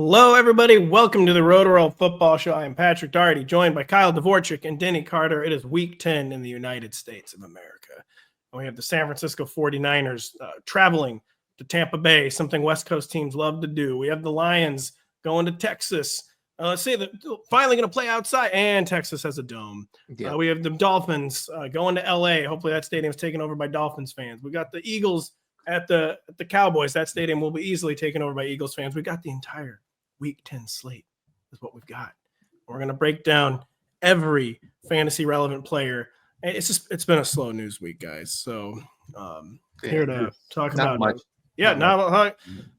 Hello, everybody. Welcome to the Rotoworld Football Show. I am Patrick Daugherty, joined by Kyle Dvorchak and Denny Carter. It is Week 10 in the United States of America. And we have the San Francisco 49ers traveling to Tampa Bay, something West Coast teams love to do. We have the Lions going to Texas. Let's say they're finally going to play outside, and Texas has a dome. Yeah. We have the Dolphins going to L.A. Hopefully that stadium is taken over by Dolphins fans. We got the Eagles at the Cowboys. That stadium will be easily taken over by Eagles fans. We got the entire Week 10 slate is what we've got. We're going to break down every fantasy relevant player. It's been a slow news week, guys. So here to talk about much.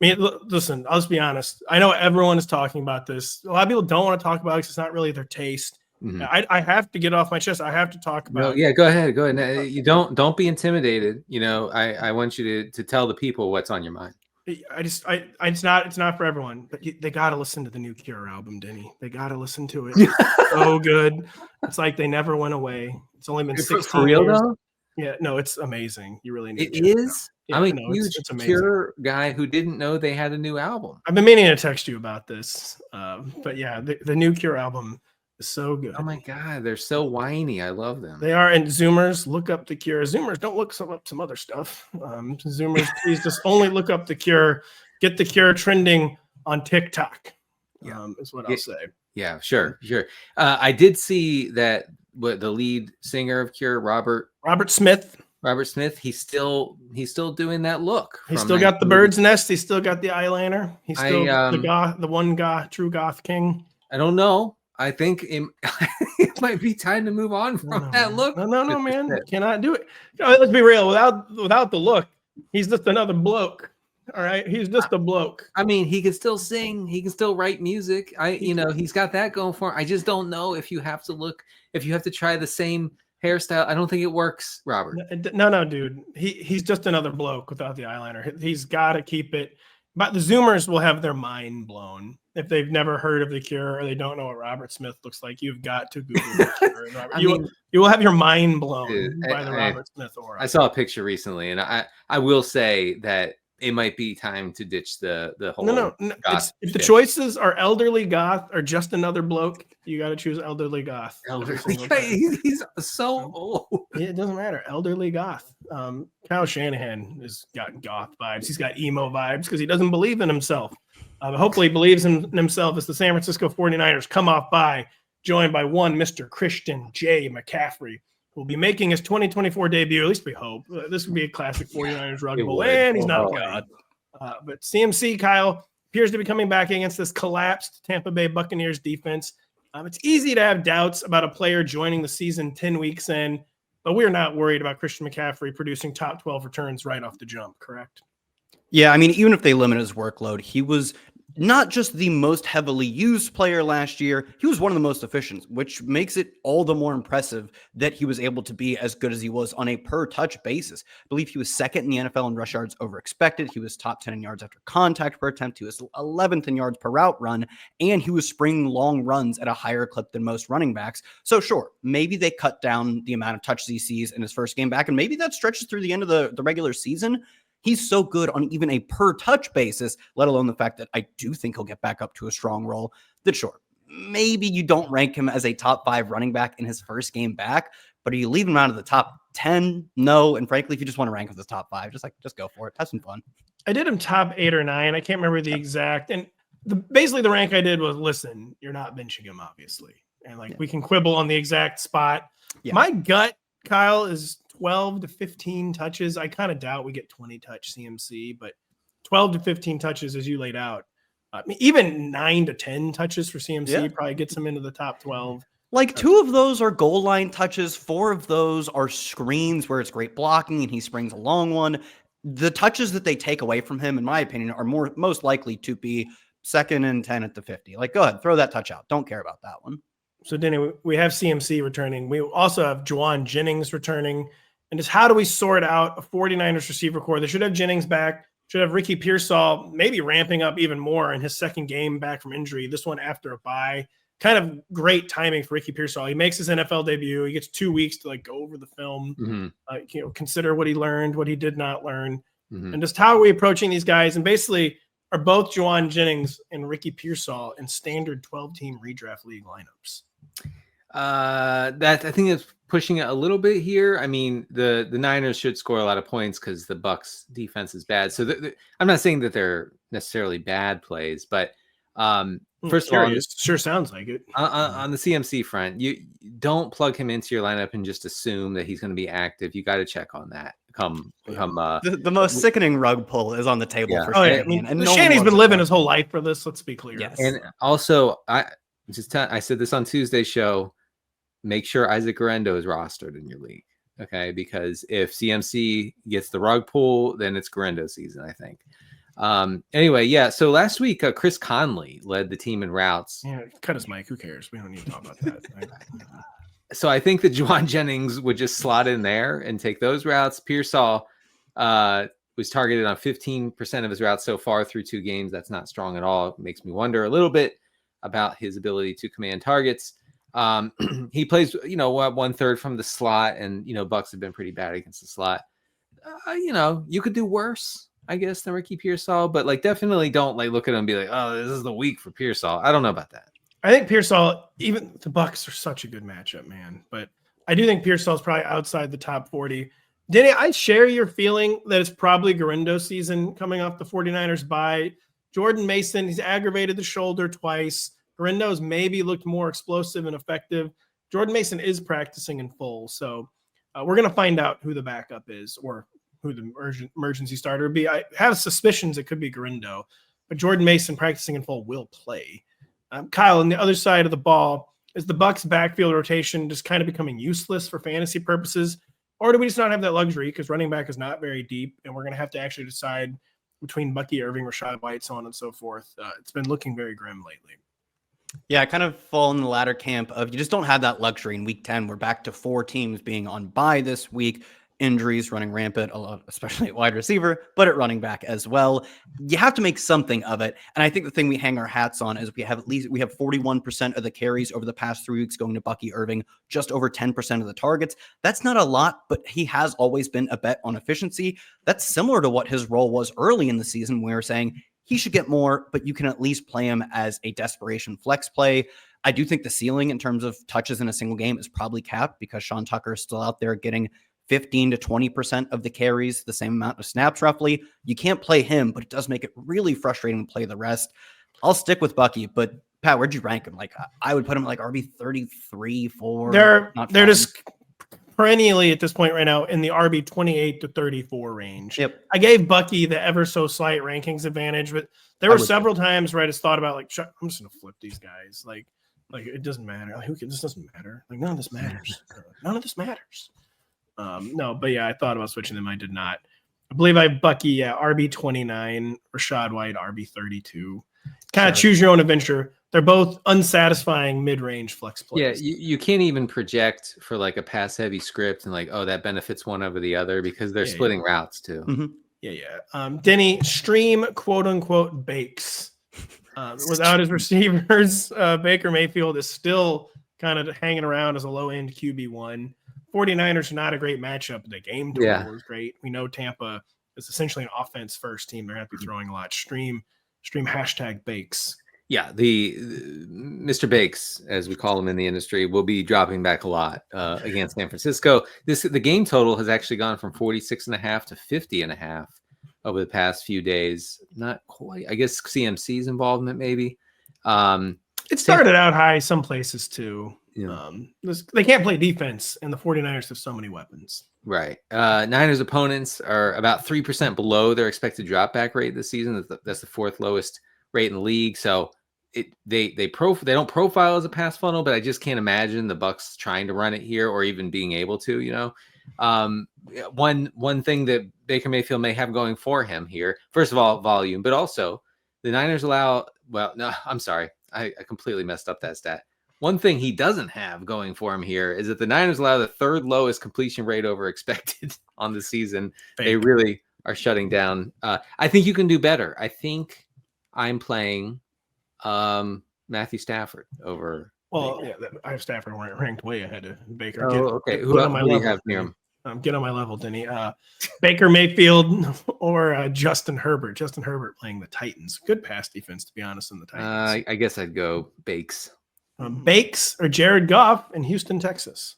Listen, I'll just be honest. I know everyone is talking about this. A lot of people don't want to talk about it because it's not really their taste. Mm-hmm. I have to get off my chest. I have to talk about it. Yeah, go ahead. You don't be intimidated. I want you to tell the people what's on your mind. It's not for everyone, but they got to listen to the new Cure album, Denny. They got to listen to it. It's so good. It's like they never went away. It's only been 16 for real years. Though? Yeah, no, it's amazing. You really need it. Is. Yeah, I'm a huge Cure guy who didn't know they had a new album. I've been meaning to text you about this, but yeah, the new Cure album is so good. Oh my God, they're so whiny. I love them. They are. And Zoomers, look up the Cure. Zoomers, don't look up some other stuff. Zoomers, please just only look up the Cure. Get the Cure trending on TikTok. Is what I'll say. Yeah, sure. I did see that the lead singer of Cure, Robert Smith. He's still doing that look. He's still got the bird's nest. He's still got the eyeliner. He's still the one true goth king. I don't know. I think it might be time to move on from that look. No, man. Cannot do it. Let's be real. Without the look, he's just another bloke. All right. He's just a bloke. I mean, he can still sing. He can still write music. He's got that going for him. I just don't know if you have to try the same hairstyle. I don't think it works, Robert. No, dude. He's just another bloke without the eyeliner. He's got to keep it. But the Zoomers will have their mind blown if they've never heard of the Cure or they don't know what Robert Smith looks like. You've got to Google the Cure. You will have your mind blown by the Robert Smith aura. I saw a picture recently, and I will say that it might be time to ditch the whole. No. If the choices are elderly goth or just another bloke, you got to choose elderly goth. He's so old. It doesn't matter. Elderly goth. Kyle Shanahan has got goth vibes. He's got emo vibes because he doesn't believe in himself. Hopefully he believes in himself as the San Francisco 49ers come off by, joined by one Mr. Christian J. McCaffrey, who will be making his 2024 debut. At least we hope. This would be a classic 49ers Rug Bowl, and he's not God. But CMC, Kyle, appears to be coming back against this collapsed Tampa Bay Buccaneers defense. It's easy to have doubts about a player joining the season 10 weeks in, but we're not worried about Christian McCaffrey producing top 12 returns right off the jump, correct? Yeah, I mean, even if they limit his workload, he was not just the most heavily used player last year, he was one of the most efficient, which makes it all the more impressive that he was able to be as good as he was on a per-touch basis. I believe he was second in the NFL in rush yards over expected. He was top 10 in yards after contact per attempt. He was 11th in yards per route run, and he was springing long runs at a higher clip than most running backs. So sure, maybe they cut down the amount of touches he sees in his first game back, and maybe that stretches through the end of the regular season. He's so good on even a per-touch basis, let alone the fact that I do think he'll get back up to a strong role, that sure, maybe you don't rank him as a top 5 running back in his first game back, but are you leaving him out of the top 10? No. And frankly, if you just want to rank him as top 5, just go for it. Have some fun. I did him top 8 or 9. I can't remember the exact. And basically the rank I did was, listen, you're not benching him, obviously. And we can quibble on the exact spot. Yeah. My gut, Kyle, is 12 to 15 touches. I kind of doubt we get 20 touch CMC, but 12 to 15 touches as you laid out. Even 9 to 10 touches for CMC probably gets him into the top 12. 2 of those are goal line touches. 4 of those are screens where it's great blocking and he springs a long one. The touches that they take away from him, in my opinion, are most likely to be 2nd and 10 at the 50. Go ahead, throw that touch out. Don't care about that one. So, Denny, we have CMC returning. We also have Jauan Jennings returning. And just how do we sort out a 49ers receiver core? They should have Jennings back, should have Ricky Pearsall maybe ramping up even more in his second game back from injury, this one after a bye. Kind of great timing for Ricky Pearsall. He makes his NFL debut. He gets 2 weeks to go over the film, consider what he learned, what he did not learn. And just how are we approaching these guys? And basically are both Jauan, Jennings, and Ricky Pearsall in standard 12-team redraft league lineups? That I think it's pushing it a little bit here. I mean, the Niners should score a lot of points because the Bucs defense is bad. So I'm not saying that they're necessarily bad plays, but first of all, sure sounds like it. On the CMC front, you don't plug him into your lineup and just assume that he's going to be active. You got to check on that. The most sickening rug pull is on the table for Shanny. I mean, and Shanny's been living his whole life for this. Let's be clear. Yes. And also, I said this on Tuesday's show. Make sure Isaac Guerendo is rostered in your league, okay? Because if CMC gets the rug pull, then it's Guerendo season, I think. Anyway, yeah. So last week, Chris Conley led the team in routes. Yeah, cut his mic. Who cares? We don't need to talk about that. So I think that Jauan Jennings would just slot in there and take those routes. Pearsall was targeted on 15% of his routes so far through 2 games. That's not strong at all. It makes me wonder a little bit about his ability to command targets. He plays, 1/3 from the slot, and Bucs have been pretty bad against the slot. You could do worse, I guess, than Ricky Pearsall, but definitely don't look at him and be like, oh, this is the week for Pearsall. I don't know about that. I think Pearsall, even the Bucs are such a good matchup, man. But I do think Pearsall is probably outside the top 40. Denny, I share your feeling that it's probably Guerendo season coming off the 49ers bye. Jordan Mason, he's aggravated the shoulder twice. Guerendo's maybe looked more explosive and effective. Jordan Mason is practicing in full. So we're going to find out who the backup is or who the emergency starter would be. I have suspicions it could be Guerendo, but Jordan Mason practicing in full will play. Kyle, on the other side of the ball, is the Bucs backfield rotation just kind of becoming useless for fantasy purposes? Or do we just not have that luxury because running back is not very deep and we're going to have to actually decide between Bucky Irving, Rachaad White, so on and so forth? It's been looking very grim lately. Yeah, I kind of fall in the latter camp of you just don't have that luxury in week 10. We're back to 4 teams being on bye this week. Injuries running rampant, especially at wide receiver, but at running back as well. You have to make something of it. And I think the thing we hang our hats on is we have 41% of the carries over the past 3 weeks going to Bucky Irving, just over 10% of the targets. That's not a lot, but he has always been a bet on efficiency. That's similar to what his role was early in the season. We were saying he should get more, but you can at least play him as a desperation flex play. I do think the ceiling in terms of touches in a single game is probably capped because Sean Tucker is still out there getting 15 to 20% of the carries, the same amount of snaps roughly. You can't play him, but it does make it really frustrating to play the rest. I'll stick with Bucky, but Pat, where'd you rank him? I would put him RB 33, 4. They're just perennially at this point right now in the RB 28 to 34 range. Yep. I gave Bucky the ever so slight rankings advantage, but there were several times where I just thought about I'm just gonna flip these guys. Like it doesn't matter. This doesn't matter. None of this matters. None of this matters. No, but yeah, I thought about switching them. I did not. I believe I have Bucky, RB 29, Rachaad White, RB 32. Kind of choose your own adventure. They're both unsatisfying mid-range flex plays. Yeah, you can't even project for a pass-heavy script and that benefits one over the other because they're splitting routes too. Mm-hmm. Yeah. Denny, stream quote-unquote bakes. Without his receivers, Baker Mayfield is still kind of hanging around as a low-end QB1. 49ers are not a great matchup. The game total is great. We know Tampa is essentially an offense first team. They're going to be throwing a lot. Stream #bakes. Yeah, the Mr. Bakes, as we call him in the industry, will be dropping back a lot against San Francisco. The game total has actually gone from 46.5 to 50.5 over the past few days. Not quite. I guess CMC's involvement maybe. It started out high some places too. Yeah. They can't play defense, and the 49ers have so many weapons. Right. Niners opponents are about 3% below their expected drop back rate this season. That's the 4th lowest rate in the league. So they don't profile as a pass funnel, but I just can't imagine the Bucs trying to run it here or even being able to. One thing that Baker Mayfield may have going for him here, first of all, volume, but also the Niners allow. Well, no, I'm sorry, I completely messed up that stat. One thing he doesn't have going for him here is that the Niners allow the 3rd lowest completion rate over expected on the season. They really are shutting down. I think you can do better. I think I'm playing Matthew Stafford over. Well, yeah, I have Stafford ranked way ahead of Baker. Oh, okay. Who do you have near him? Get on my level, Denny. Baker Mayfield or Justin Herbert. Justin Herbert playing the Titans. Good pass defense, to be honest, in the Titans. I guess I'd go Bakes. Bakes or Jared Goff in Houston, Texas.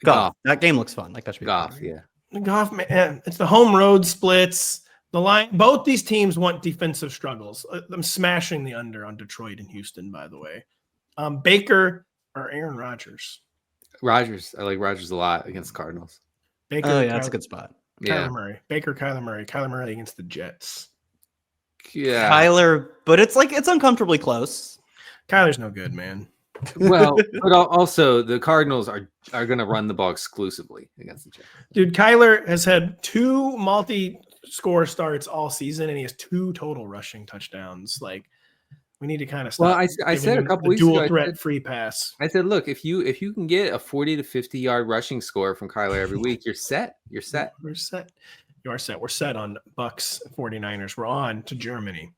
Goff. That game looks fun. Like that should be Goff, fun. yeah. Goff, man, it's the home road splits. The line. Both these teams want defensive struggles. I'm smashing the under on Detroit and Houston, by the way. Baker or Aaron Rodgers. Rodgers. I like Rodgers a lot against the Cardinals. Baker, Oh, yeah, that's a good spot. Kyler Murray. Baker, Kyler Murray. Kyler Murray against the Jets. Yeah. Kyler, but it's uncomfortably close. Kyler's no good, man. Well, but also the Cardinals are going to run the ball exclusively against the Jets. Dude, Kyler has had 2 multi-score starts all season, and he has 2 total rushing touchdowns. Like, we need to kind of stop. Well, I said a couple weeks dual ago, threat free pass. I said, look, if you can get a 40 to 50 yard rushing score from Kyler every week, you're set. You're set. We're set. You are set. We're set on Bucs 49ers. We're on to Germany.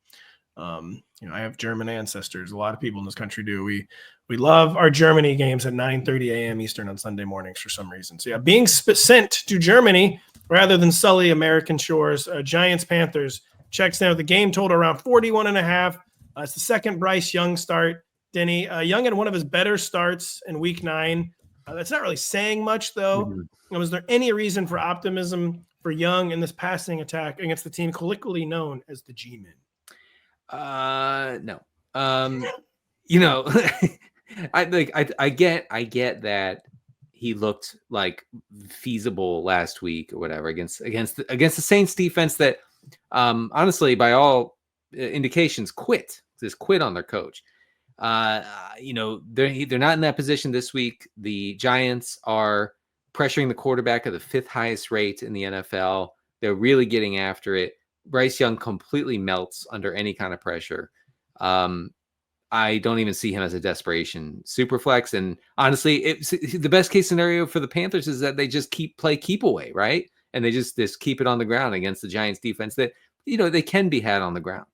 I have German ancestors. A lot of people in this country do. We love our Germany games at 9:30 a.m. Eastern on Sunday mornings for some reason. So yeah, being sent to Germany rather than sully American shores. Giants Panthers checks down with the game total around 41.5. It's the second Bryce Young start. Denny Young had one of his better starts in Week 9. That's not really saying much though. Mm-hmm. Was there any reason for optimism for Young in this passing attack against the team colloquially known as the G-Men? No. I get that he looked like feasible last week or whatever against the Saints defense that honestly by all indications quit on their coach. They're not in that position this week. The Giants are pressuring the quarterback at the 5th highest rate in the NFL. They're really getting after it. Bryce Young completely melts under any kind of pressure. I don't even see him as a desperation super flex. And honestly, the best case scenario for the Panthers is that they just keep away, right? And they just keep it on the ground against the Giants defense that, they can be had on the ground.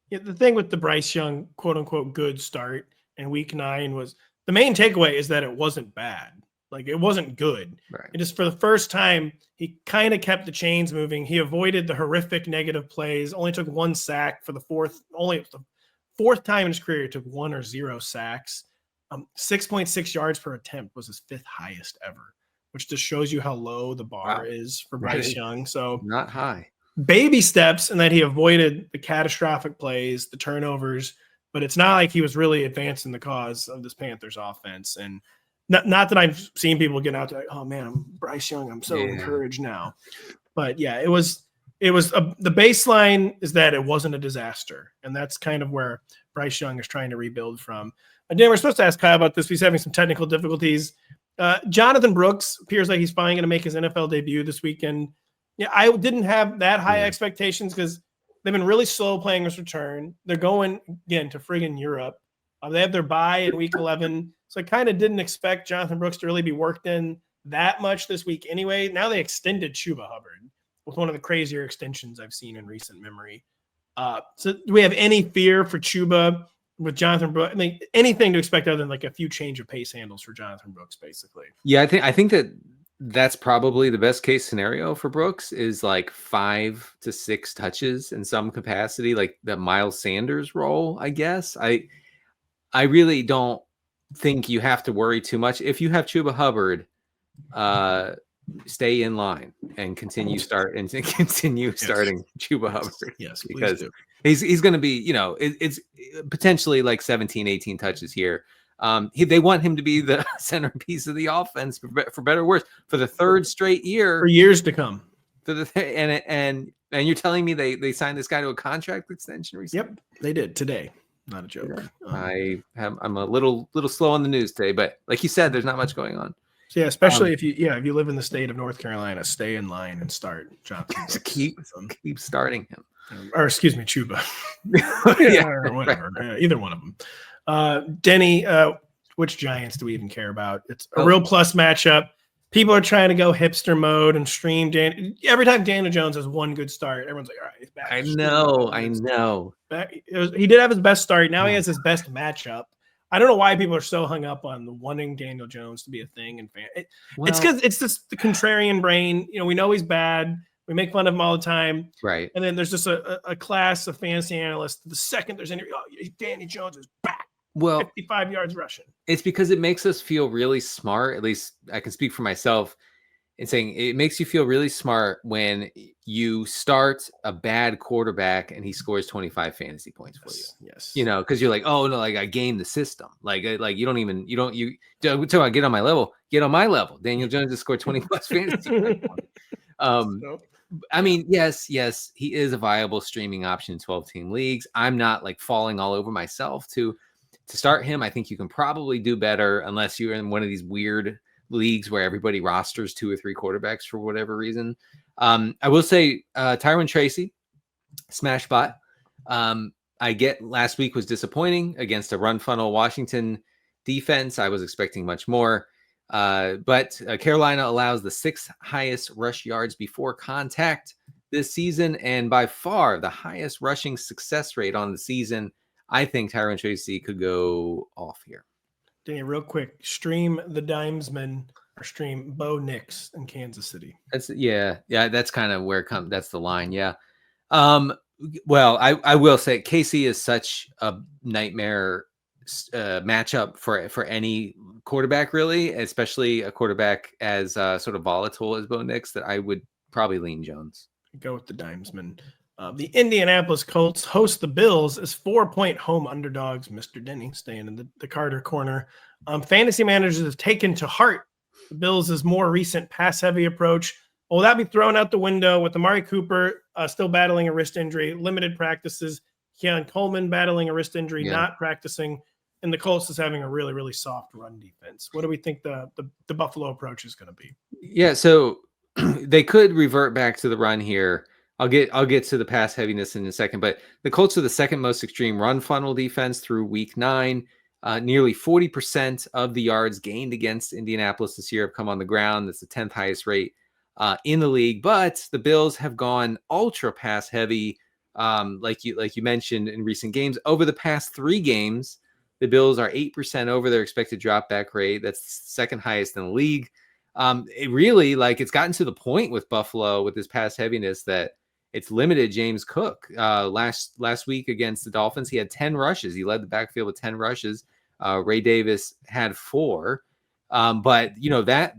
Yeah, the thing with the Bryce Young quote unquote good start in Week 9 was the main takeaway is that it wasn't bad. Like it wasn't good. Right. It just for the first time, he kind of kept the chains moving. He avoided the horrific negative plays, only took 1 sack for the fourth time in his career. He took 1 or 0 sacks. 6.6 yards per attempt was his 5th highest ever, which just shows you how low the bar is for Bryce Young. So not high. Baby steps in that he avoided the catastrophic plays, the turnovers, but it's not like he was really advancing the cause of this Panthers offense. And not that I've seen people get out there, oh man, I'm Bryce Young. I'm so encouraged now. But yeah, it was the baseline is that it wasn't a disaster. And that's kind of where Bryce Young is trying to rebuild from. Dan, we're supposed to ask Kyle about this. He's having some technical difficulties. Jonathan Brooks appears like he's finally going to make his NFL debut this weekend. Yeah, I didn't have that high expectations because they've been really slow playing his return. They're going, again, to friggin' Europe. They have their bye in Week 11. So I kind of didn't expect Jonathan Brooks to really be worked in that much this week anyway. Now they extended Chuba Hubbard with one of the crazier extensions I've seen in recent memory. So do we have any fear for Chuba with Jonathan Brooks? I mean, anything to expect other than like a few change of pace handles for Jonathan Brooks, basically. Yeah, I think that's probably the best case scenario for Brooks is like 5 to 6 touches in some capacity, like the Miles Sanders role, I guess. I really don't think you have to worry too much. If you have Chuba Hubbard, stay in line and continue starting Chuba Hubbard. Yes, because he's going to be, it's potentially like 17, 18 touches here. They want him to be the centerpiece of the offense for better or worse for the 3rd straight year for years to come. And you're telling me they signed this guy to a contract extension recently? Yep, they did today. Not a joke. I'm a little slow on the news today, but like you said, there's not much going on. So yeah, especially if you live in the state of North Carolina, stay in line and start Jonathan. keep starting him, or excuse me, Chuba. Or whatever. Either one of them. Denny, which Giants do we even care about? It's a real plus matchup. People are trying to go hipster mode and stream every time Daniel Jones has one good start. Everyone's like, all right, he's back. I know. He He did have his best start. Now he has his best matchup. I don't know why people are so hung up on the wanting Daniel Jones to be a thing. And it's because it's just the contrarian brain. We know he's bad. We make fun of him all the time. Right. And then there's just a class of fantasy analysts. The second there's any, Danny Jones is back. Well, 55 yards rushing. It's because it makes us feel really smart. At least I can speak for myself in saying it makes you feel really smart when you start a bad quarterback and he scores 25 fantasy points for you. Yes. Because you're like, oh no, like I gamed the talk about get on my level, get on my level. Daniel Jones has scored 20 plus fantasy points. I mean, yes, he is a viable streaming option in 12-team leagues. I'm not like falling all over myself to start him. I think you can probably do better unless you're in one of these weird leagues where everybody rosters 2 or 3 quarterbacks for whatever reason. I will say Tyrone Tracy, smash bot. I get last week was disappointing against a run funnel Washington defense. I was expecting much more. But Carolina allows the 6th highest rush yards before contact this season, and by far the highest rushing success rate on the season. I think Tyrone Tracy could go off here. Danny, real quick, stream the Dimesman or stream Bo Nix in Kansas City. That's that's kind of where it comes. That's the line. Yeah. Well, I will say KC is such a nightmare matchup for any quarterback, really, especially a quarterback as sort of volatile as Bo Nix, that I would probably lean Jones. Go with the Dimesman. The Indianapolis Colts host the Bills as 4-point home underdogs. Mr. Denny staying in the Carter corner. Fantasy managers have taken to heart the Bills' more recent pass-heavy approach. Will that be thrown out the window with Amari Cooper still battling a wrist injury, limited practices, Keon Coleman battling a wrist injury, not practicing, and the Colts is having a really, really soft run defense? What do we think the Buffalo approach is going to be? Yeah, so they could revert back to the run here. I'll get to the pass heaviness in a second, but the Colts are the second most extreme run funnel defense through week 9. Nearly 40% of the yards gained against Indianapolis this year have come on the ground. That's the 10th highest rate in the league. But the Bills have gone ultra pass heavy, like you mentioned in recent games. Over the past 3 games, the Bills are 8% over their expected drop back rate. That's the second highest in the league. It really it's gotten to the point with Buffalo with this pass heaviness that it's limited James Cook. Last week against the Dolphins, he had 10 rushes. He led the backfield with 10 rushes. Ray Davis had 4. But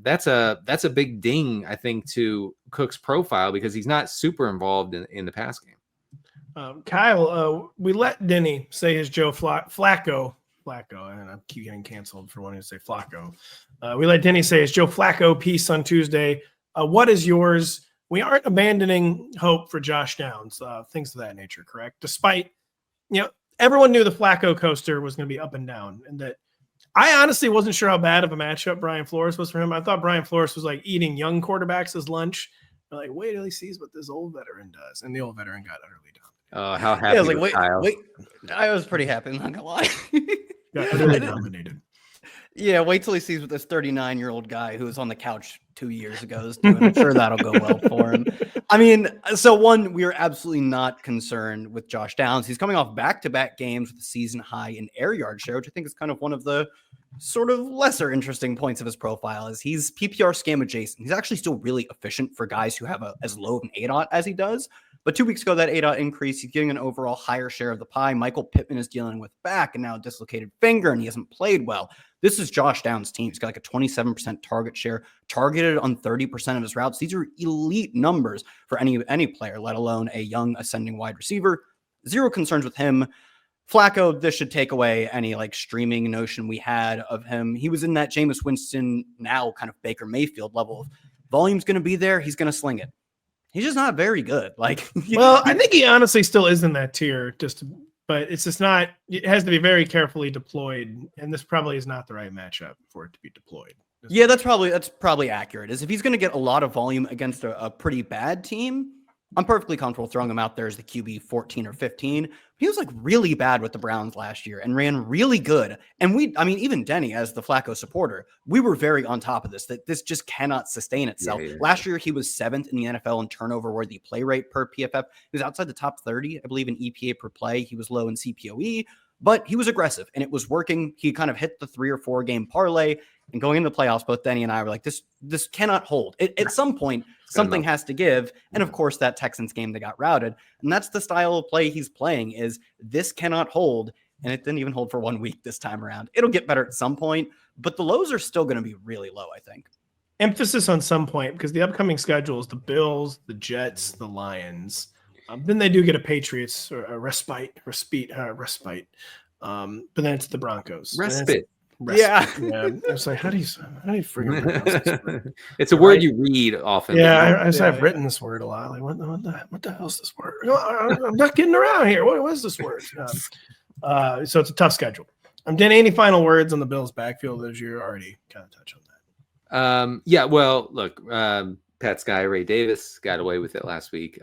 that's a big ding, I think, to Cook's profile because he's not super involved in the pass game. Kyle, we let Denny say his Joe Flacco, and I keep getting canceled for wanting to say Flacco. We let Denny say his Joe Flacco piece on Tuesday. What is yours? We aren't abandoning hope for Josh Downs, things of that nature, correct? Despite, everyone knew the Flacco coaster was going to be up and down, and that I honestly wasn't sure how bad of a matchup Brian Flores was for him. I thought Brian Flores was like eating young quarterbacks as lunch. Like, wait till he sees what this old veteran does, and the old veteran got utterly dominated. Oh, how happy! I was like, Kyle. wait. I was pretty happy. I'm not gonna lie. Got utterly dominated. Yeah, wait till he sees what this 39-year-old guy who was on the couch 2 years ago is doing. I'm sure that'll go well for him. I mean, so one, we are absolutely not concerned with Josh Downs. He's coming off back-to-back games with a season high in air yard share, which I think is kind of one of the sort of lesser interesting points of his profile. Is he's PPR scam adjacent. He's actually still really efficient for guys who have as low of an ADOT as he does. But 2 weeks ago, that ADOT increase, he's getting an overall higher share of the pie. Michael Pittman is dealing with back and now a dislocated finger, and he hasn't played well. This is Josh Downs' team. He's got like a 27% target share, targeted on 30% of his routes. These are elite numbers for any player, let alone a young ascending wide receiver. Zero concerns with him. Flacco, this should take away any streaming notion we had of him. He was in that Jameis Winston, now kind of Baker Mayfield level of volume's going to be there. He's going to sling it. He's just not very good. Well, I think he honestly still is in that tier, but it's just not. It has to be very carefully deployed, and this probably is not the right matchup for it to be deployed. Yeah, that's probably accurate. Is if he's going to get a lot of volume against a pretty bad team, I'm perfectly comfortable throwing him out there as the QB 14 or 15. He was really bad with the Browns last year and ran really good. And even Denny, as the Flacco supporter, we were very on top of this, that this just cannot sustain itself. Yeah. Last year, he was 7th in the NFL in turnover-worthy play rate per PFF. He was outside the top 30, I believe, in EPA per play. He was low in CPOE. but he was aggressive and it was working. He kind of hit the 3 or 4 game parlay, and going into the playoffs, both Denny and I were like, this cannot hold. At some point, something has to give. And of course, that Texans game, they got routed. And that's the style of play he's playing, is this cannot hold. And it didn't even hold for 1 week this time around. It'll get better at some point, but the lows are still going to be really low, I think. Emphasis on some point, because the upcoming schedule is the Bills, the Jets, the Lions. Then they do get a Patriots or a respite. But then it's the Broncos. Respite. Yeah. It's like, how do you freaking pronounce this word? It's a word you read often. Yeah, I've written this word a lot. Like, what the hell is this word? I'm not getting around here. What is this word? So it's a tough schedule. Denny, any final words on the Bills' backfield, as you already kind of touched on that? Yeah, well, look, Pat's guy, Ray Davis, got away with it last week.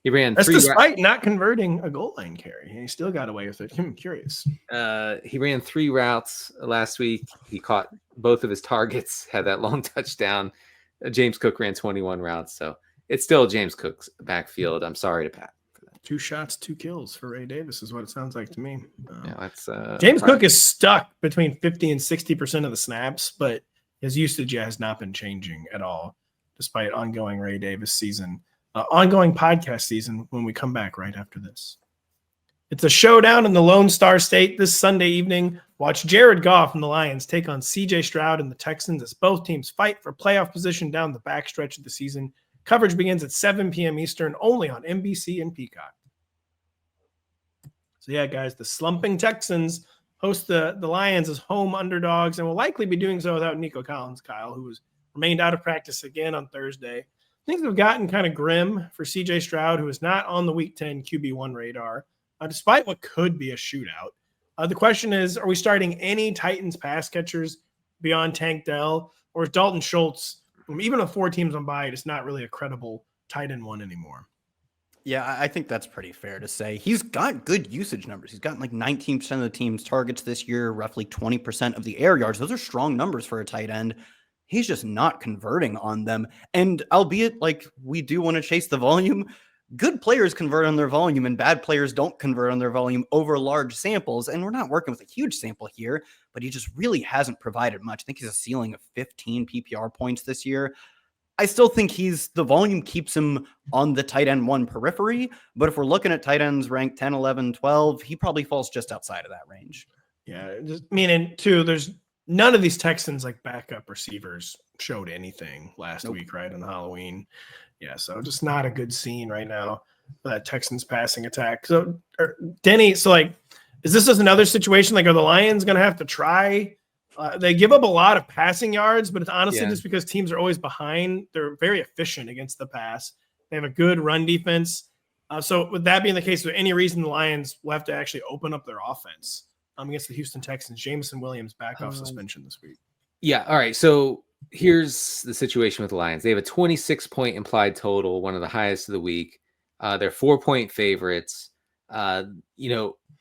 He ran That's despite not converting a goal line carry. He still got away with it. I'm curious. He ran 3 routes last week. He caught both of his targets, had that long touchdown. James Cook ran 21 routes. So it's still James Cook's backfield. I'm sorry to Pat. 2 shots, 2 kills for Ray Davis is what it sounds like to me. Yeah, that's James Cook is stuck between 50 and 60% of the snaps, but his usage has not been changing at all, despite ongoing Ray Davis season, ongoing podcast season when we come back right after this. It's a showdown in the Lone Star State this Sunday evening. Watch Jared Goff and the Lions take on CJ Stroud and the Texans as both teams fight for playoff position down the backstretch of the season. Coverage begins at 7 p.m. Eastern, only on NBC and Peacock. So yeah, guys, the slumping Texans host the Lions as home underdogs and will likely be doing so without Nico Collins, Kyle, who has remained out of practice again on Thursday. Things have gotten kind of grim for CJ Stroud, who is not on the Week 10 QB1 radar, despite what could be a shootout. The question is, are we starting any Titans pass catchers beyond Tank Dell, or is Dalton Schultz, even with 4 teams on bye, it's not really a credible tight end one anymore? Yeah, I think that's pretty fair to say. He's got good usage numbers. He's gotten like 19% of the team's targets this year, roughly 20% of the air yards. Those are strong numbers for a tight end. He's just not converting on them. And albeit like we do want to chase the volume, good players convert on their volume and bad players don't convert on their volume over large samples. And we're not working with a huge sample here, but he just really hasn't provided much. I think he's a ceiling of 15 PPR points this year. I still think the volume keeps him on the tight end 1 periphery, but if we're looking at tight ends ranked 10, 11, 12, he probably falls just outside of that range. Yeah, just meaning too, there's none of these Texans like backup receivers showed anything last week, right, on Halloween. Yeah, so just not a good scene right now for that Texans passing attack. So Denny, so like, is this just another situation? Like, are the Lions going to have to try? They give up a lot of passing yards, but it's honestly just because teams are always behind. They're very efficient against the pass. They have a good run defense. So with that being the case, is there any reason the Lions will have to actually open up their offense against the Houston Texans? Jameson Williams back off suspension this week. Yeah. All right. So here's the situation with the Lions. They have a 26-point implied total, one of the highest of the week. They're 4-point favorites.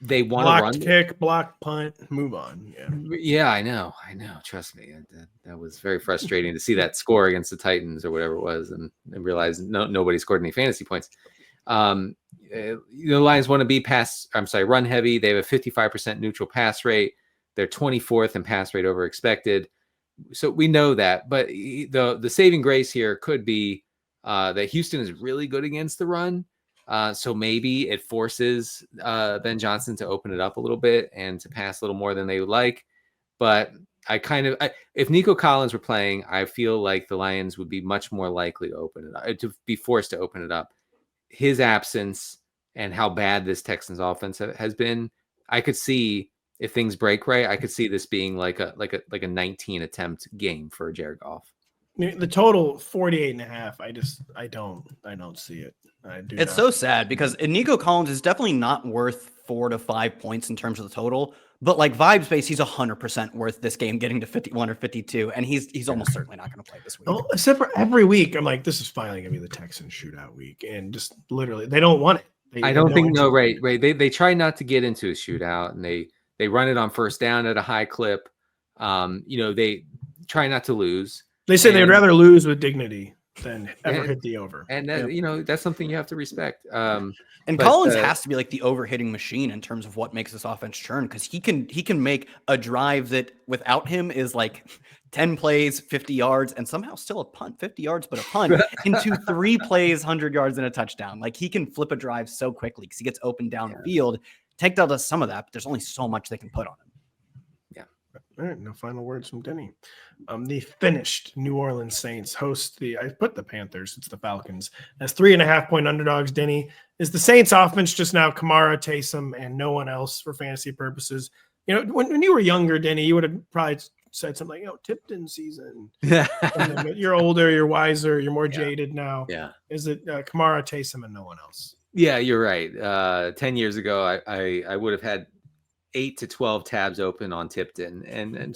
They want to run. Kick, block, punt, move on. Yeah, I know. Trust me. That was very frustrating to see that score against the Titans or whatever it was and realize nobody scored any fantasy points. The Lions want to be run heavy. They have a 55% neutral pass rate. They're 24th in pass rate over expected. So we know that. But the saving grace here could be that Houston is really good against the run. So maybe it forces Ben Johnson to open it up a little bit and to pass a little more than they would like. But if Nico Collins were playing, I feel like the Lions would be much more likely to open it up, to be forced to open it up. His absence and how bad this Texans offense has been, I could see if things break right, I could see this being like a 19 attempt game for Jared Goff. The total 48.5. I don't see it. It's so sad because Nico Collins is definitely not worth 4 to 5 points in terms of the total, but like vibe space, he's 100% worth this game getting to 51 or 52, and he's almost certainly not going to play this week. Well, except for every week, I'm like, this is finally going to be the Texans shootout week, and just literally, they don't want it. I don't think right. They try not to get into a shootout, and they run it on first down at a high clip. They try not to lose. They say they'd rather lose with dignity. than ever hit the over. And that, that's something you have to respect. And Collins has to be like the overhitting machine in terms of what makes this offense churn, because he can make a drive that without him is like 10 plays, 50 yards, and somehow still a punt, 50 yards, but a punt into 3 plays, 100 yards and a touchdown. Like he can flip a drive so quickly because he gets open downfield. Tank Dell does some of that, but there's only so much they can put on him. All right, no final words from Denny. The finished New Orleans Saints host I put the Panthers, it's the Falcons, as 3.5-point underdogs. Denny, is the Saints offense just now Kamara, Taysom, and no one else for fantasy purposes? When you were younger, Denny, you would have probably said something like, Tipton season. But you're older, you're wiser, you're more jaded now. Yeah. Is it Kamara, Taysom, and no one else? Yeah, you're right. 10 years ago, I would have had 8 to 12 tabs open on Tipton and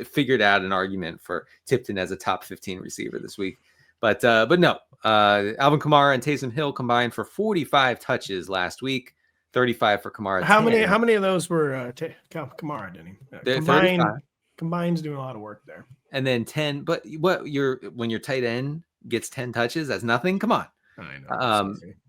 figured out an argument for Tipton as a top 15 receiver this week. But no, Alvin Kamara and Taysom Hill combined for 45 touches last week, 35 for Kamara. How many of those were Kamara, Denny? Combined's doing a lot of work there. And then 10, but when your tight end gets 10 touches, that's nothing. Come on. I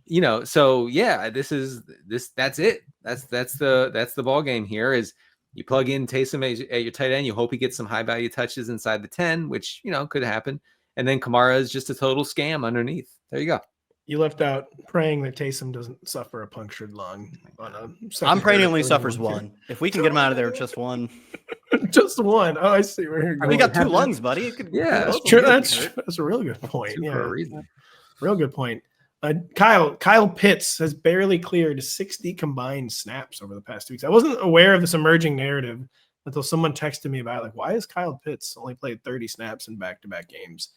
know. So yeah, that's it. That's the ball game here is you plug in Taysom at your tight end. You hope he gets some high value touches inside the 10, which, could happen. And then Kamara is just a total scam underneath. There you go. You left out praying that Taysom doesn't suffer a punctured lung. I'm praying he only suffers one. If we can get him out of there with just one. Just one. Oh, I see where you're going. We got 2 lungs, buddy. That's true. That's a real good point. For a reason. Real good point. Kyle Pitts has barely cleared 60 combined snaps over the past 2 weeks. I wasn't aware of this emerging narrative until someone texted me about why has Kyle Pitts only played 30 snaps in back-to-back games?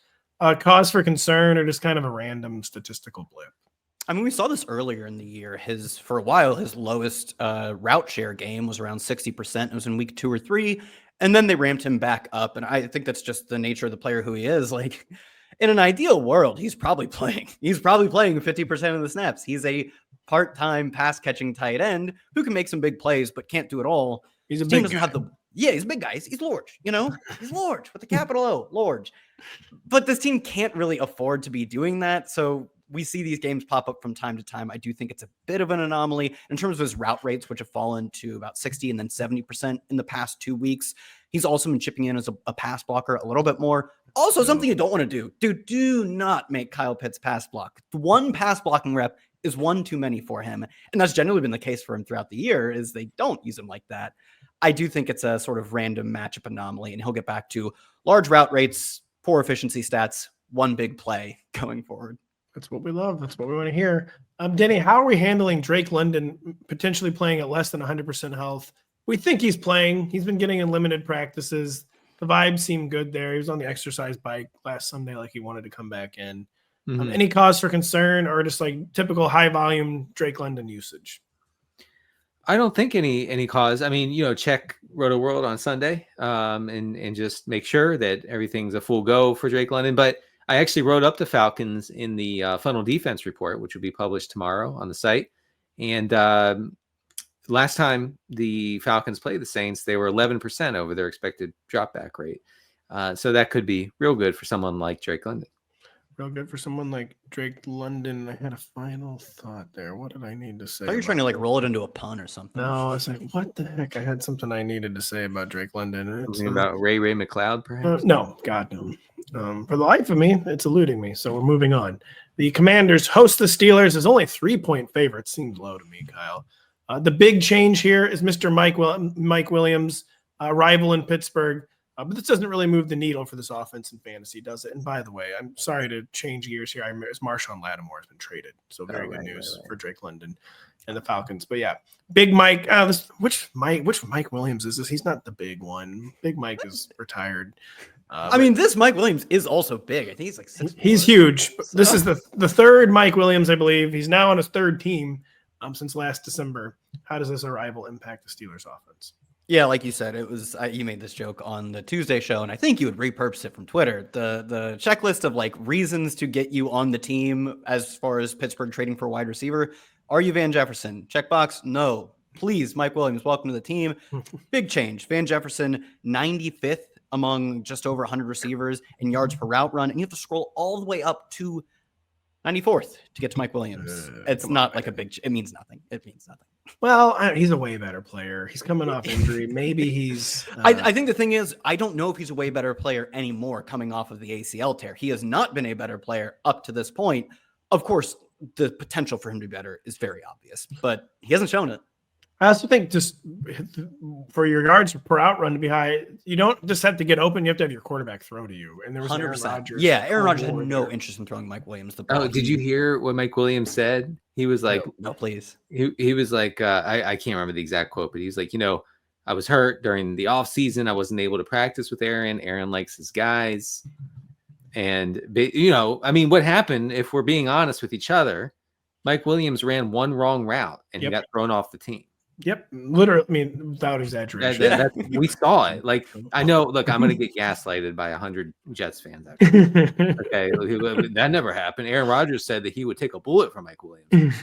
Cause for concern or just kind of a random statistical blip? I mean, we saw this earlier in the year. For a while, his lowest route share game was around 60%. It was in week 2 or 3, and then they ramped him back up. And I think that's just the nature of the player who he is. Like, in an ideal world, he's probably playing 50% of the snaps. He's a part-time pass-catching tight end who can make some big plays, but can't do it all. He's a big guy. He's a big guy. He's large, he's large with a capital O, large. But this team can't really afford to be doing that. So we see these games pop up from time to time. I do think it's a bit of an anomaly in terms of his route rates, which have fallen to about 60 and then 70% in the past 2 weeks. He's also been chipping in as a pass blocker a little bit more. Also, something you don't want to do. Dude, do not make Kyle Pitts pass block. One pass blocking rep is one too many for him. And that's generally been the case for him throughout the year, is they don't use him like that. I do think it's a sort of random matchup anomaly, and he'll get back to large route rates, poor efficiency stats, one big play going forward. That's what we love. That's what we want to hear. Denny, how are we handling Drake London potentially playing at less than 100% health? We think he's playing. He's been getting in limited practices. The vibes seem good there. He was on the exercise bike last Sunday like he wanted to come back in. Mm-hmm. Any cause for concern or just like typical high volume Drake London usage? I don't think any cause. I mean, check Rotoworld on Sunday and just make sure that everything's a full go for Drake London. But I actually wrote up the Falcons in the Funnel Defense Report, which will be published tomorrow on the site. And last time the Falcons played the Saints, they were 11% over their expected dropback rate. So that could be real good for someone like Drake London. Real good for someone like Drake London. I had a final thought there. What did I need to say? Are you trying to roll it into a pun or something? No, I was like, what the heck? I had something I needed to say about Drake London. Something about Ray McLeod, perhaps? No, God, no. For the life of me, it's eluding me. So we're moving on. The Commanders host the Steelers as only 3-point favorites. Seems low to me, Kyle. The big change here is Mr. Mike Williams, rival in Pittsburgh. But this doesn't really move the needle for this offense in fantasy, does it? And by the way, I'm sorry to change gears here. Marshawn Lattimore has been traded. So very good news for Drake London and the Falcons. But yeah, Big Mike. Which Mike Williams is this? He's not the big one. Big Mike is retired. This Mike Williams is also big. I think he's like 6'4". He's huge. So. This is the third Mike Williams, I believe. He's now on his third team since last December. How does this arrival impact the Steelers offense? Yeah, like you said, it was you made this joke on the Tuesday show, and I think you would repurpose it from Twitter. The checklist of reasons to get you on the team as far as Pittsburgh trading for a wide receiver. Are you Van Jefferson? Checkbox, no. Please, Mike Williams, welcome to the team. Big change. Van Jefferson, 95th among just over 100 receivers in yards per route run, and you have to scroll all the way up to 94th to get to Mike Williams. It's not like a big. It means nothing. It means nothing. Well, he's a way better player. He's coming off injury. Maybe he's. I think the thing is, I don't know if he's a way better player anymore coming off of the ACL tear. He has not been a better player up to this point. Of course, the potential for him to be better is very obvious, but he hasn't shown it. I also think just for your yards per out run to be high, you don't just have to get open. You have to have your quarterback throw to you. And there was 100%. Aaron Rodgers. Yeah, Aaron Rodgers had no interest in throwing Mike Williams the ball. Oh, did you hear what Mike Williams said? He was like, no please. He was like, I can't remember the exact quote, but he's like, I was hurt during the off season. I wasn't able to practice with Aaron. Aaron likes his guys. And, what happened, if we're being honest with each other, Mike Williams ran one wrong route and he got thrown off the team. Yep. Literally, without exaggeration. We saw it. Like, I know, look, I'm going to get gaslighted by 100 Jets fans. Okay. That never happened. Aaron Rodgers said that he would take a bullet for Mike Williams.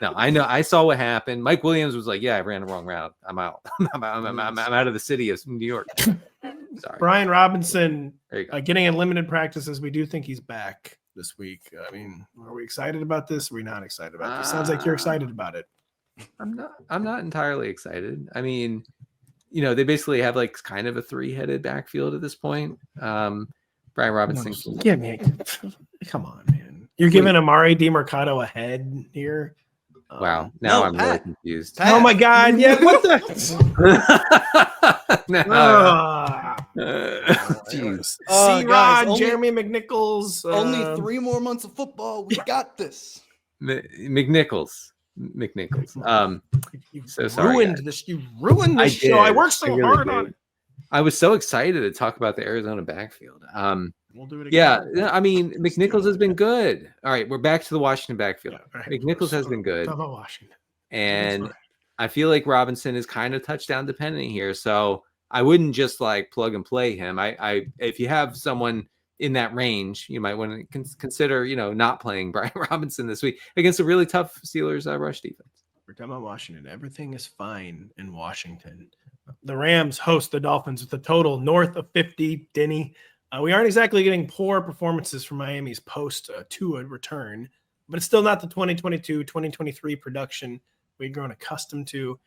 No, I know. I saw what happened. Mike Williams was like, yeah, I ran the wrong route. I'm out. I'm out of the city of New York. Sorry. Brian Robinson getting in limited practices. We do think he's back this week. Are we excited about this? Or are we not excited about this? Sounds like you're excited about it. I'm not entirely excited. They basically have like kind of a 3-headed backfield at this point. Brian Robinson. Yeah, man. Come on, man. You're giving Amari DiMercato a head here. Wow. Now I'm really confused. Oh my God. Yeah. What the? C-Rod, Jeremy McNichols. Only 3 more months of football. We got this. McNichols. So sorry. You ruined this show. I worked so hard on it. I was so excited to talk about the Arizona backfield. We'll do it again. Yeah, McNichols has been good. All right, we're back to the Washington backfield. Yeah, right. McNichols has been good. Talk about Washington. And I feel like Robinson is kind of touchdown dependent here. So I wouldn't just like plug and play him. If you have someone in that range, you might want to consider, not playing Brian Robinson this week against a really tough Steelers rush defense. We're talking about Washington. Everything is fine in Washington. The Rams host the Dolphins with a total north of 50. Denny, we aren't exactly getting poor performances from Miami's post Tua return, but it's still not the 2022, 2023 production we've grown accustomed to.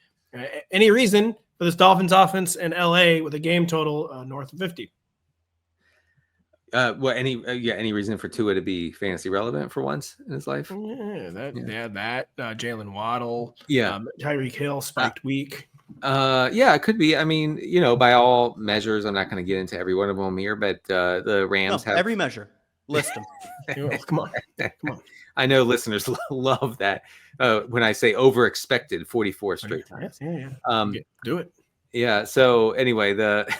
Any reason for this Dolphins offense in LA with a game total north of 50? Any reason for Tua to be fantasy relevant for once in his life? That Jalen Waddle, Tyreek Hill spiked week. It could be. By all measures, I'm not going to get into every one of them here, but the Rams have every measure. List them. Come on. I know listeners love that when I say over expected 44 straight times. Yeah. Do it. Yeah. So anyway, the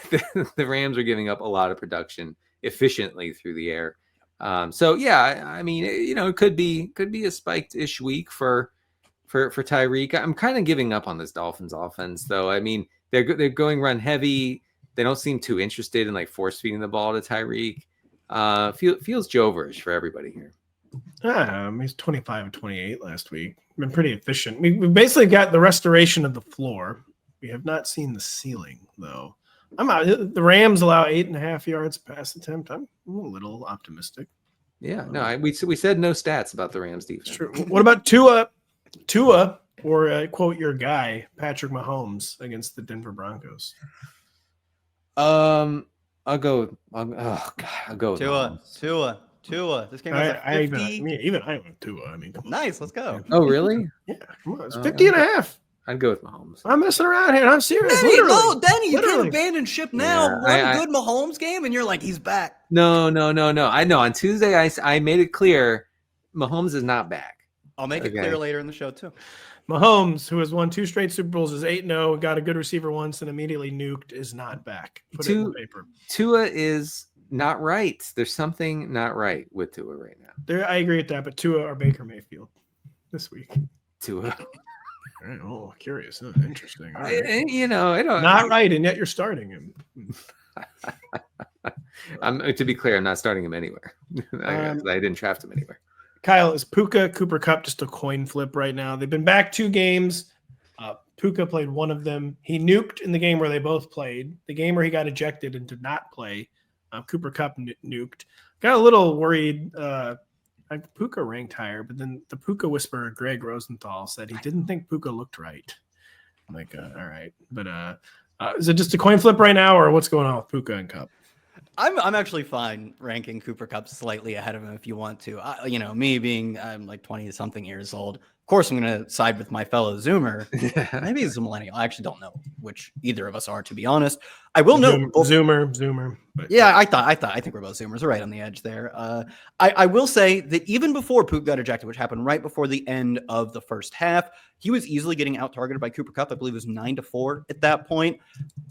Rams are giving up a lot of production efficiently through the air. It could be a spiked-ish week for Tyreek. I'm kind of giving up on this Dolphins offense, though. They're going run heavy. They don't seem too interested in like force feeding the ball to Tyreek. Feels Joverish for everybody here. He's 25 and 28 last week. Been pretty efficient. We basically got the restoration of the floor. We have not seen the ceiling, though. The Rams allow 8.5 yards pass attempt. I'm a little optimistic. Yeah, no, we said no stats about the Rams defense. True. What about Tua, or quote your guy Patrick Mahomes against the Denver Broncos? I'll go with Tua. This game was like 50. Even I went Tua. Come on. Nice, let's go. Oh, really? Yeah, come on. It's 50.5. I'd go with Mahomes. I'm messing around here. I'm serious. Danny, you can't abandon ship now. Run a good Mahomes game, and you're like, he's back. No. I know. On Tuesday, I made it clear Mahomes is not back. I'll make it clear later in the show, too. Mahomes, who has won 2 straight Super Bowls, is 8-0, got a good receiver once, and immediately nuked, is not back. Put it in the paper. Tua is not right. There's something not right with Tua right now. I agree with that, but Tua or Baker Mayfield this week. Tua. All right, oh, curious. Oh, interesting. Right. I don't. Not right, and yet you're starting him. To be clear, I'm not starting him anywhere. I didn't draft him anywhere. Kyle, is Puka Cooper Kupp just a coin flip right now? They've been back 2 games. Puka played one of them. He nuked in the game where they both played. The game where he got ejected and did not play, Cooper Kupp nuked. Got a little worried. Puka ranked higher, but then the Puka whisperer, Greg Rosenthal, said he didn't think Puka looked right. I'm like, all right. But is it just a coin flip right now, or what's going on with Puka and Kupp? I'm actually fine ranking Cooper Kupp slightly ahead of him if you want to. Me being I'm like 20 something years old. Of course, I'm going to side with my fellow Zoomer. Maybe he's a millennial. I actually don't know which either of us are, to be honest. I will know Zoomer. But yeah, I think we're both Zoomers. We're right on the edge there. I will say that even before Poop got ejected, which happened right before the end of the first half, he was easily getting out targeted by Cooper Kupp. I believe it was 9-4 at that point.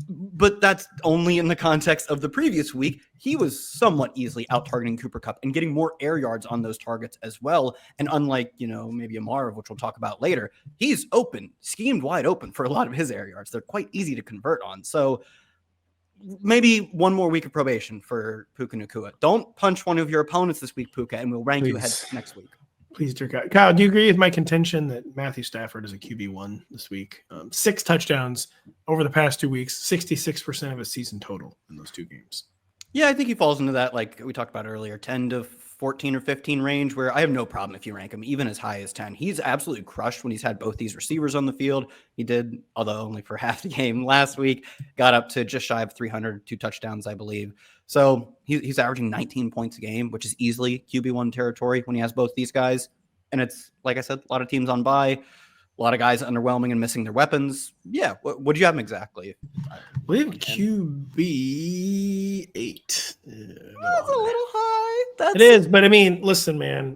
But that's only in the context of the previous week. He was somewhat easily out targeting Cooper Kupp and getting more air yards on those targets as well. And unlike, maybe Amar, which we'll talk about later, he's open, schemed wide open for a lot of his air yards. They're quite easy to convert on. So maybe one more week of probation for Puka Nacua. Don't punch one of your opponents this week, Puka, and we'll rank you ahead next week. Please, dear God. Kyle, do you agree with my contention that Matthew Stafford is a QB1 this week? 6 touchdowns over the past 2 weeks, 66% of his season total in those 2 games. Yeah, I think he falls into that, like we talked about earlier, 10 to 14 or 15 range, where I have no problem if you rank him even as high as 10. He's absolutely crushed when he's had both these receivers on the field. He did, although only for half the game last week, got up to just shy of 300, 2 touchdowns, I believe. So he's averaging 19 points a game, which is easily QB1 territory when he has both these guys. And it's, like I said, a lot of teams on bye, a lot of guys underwhelming and missing their weapons. Yeah, what do you have him exactly? I believe QB 8. That's a little high. It is, but I mean, listen, man.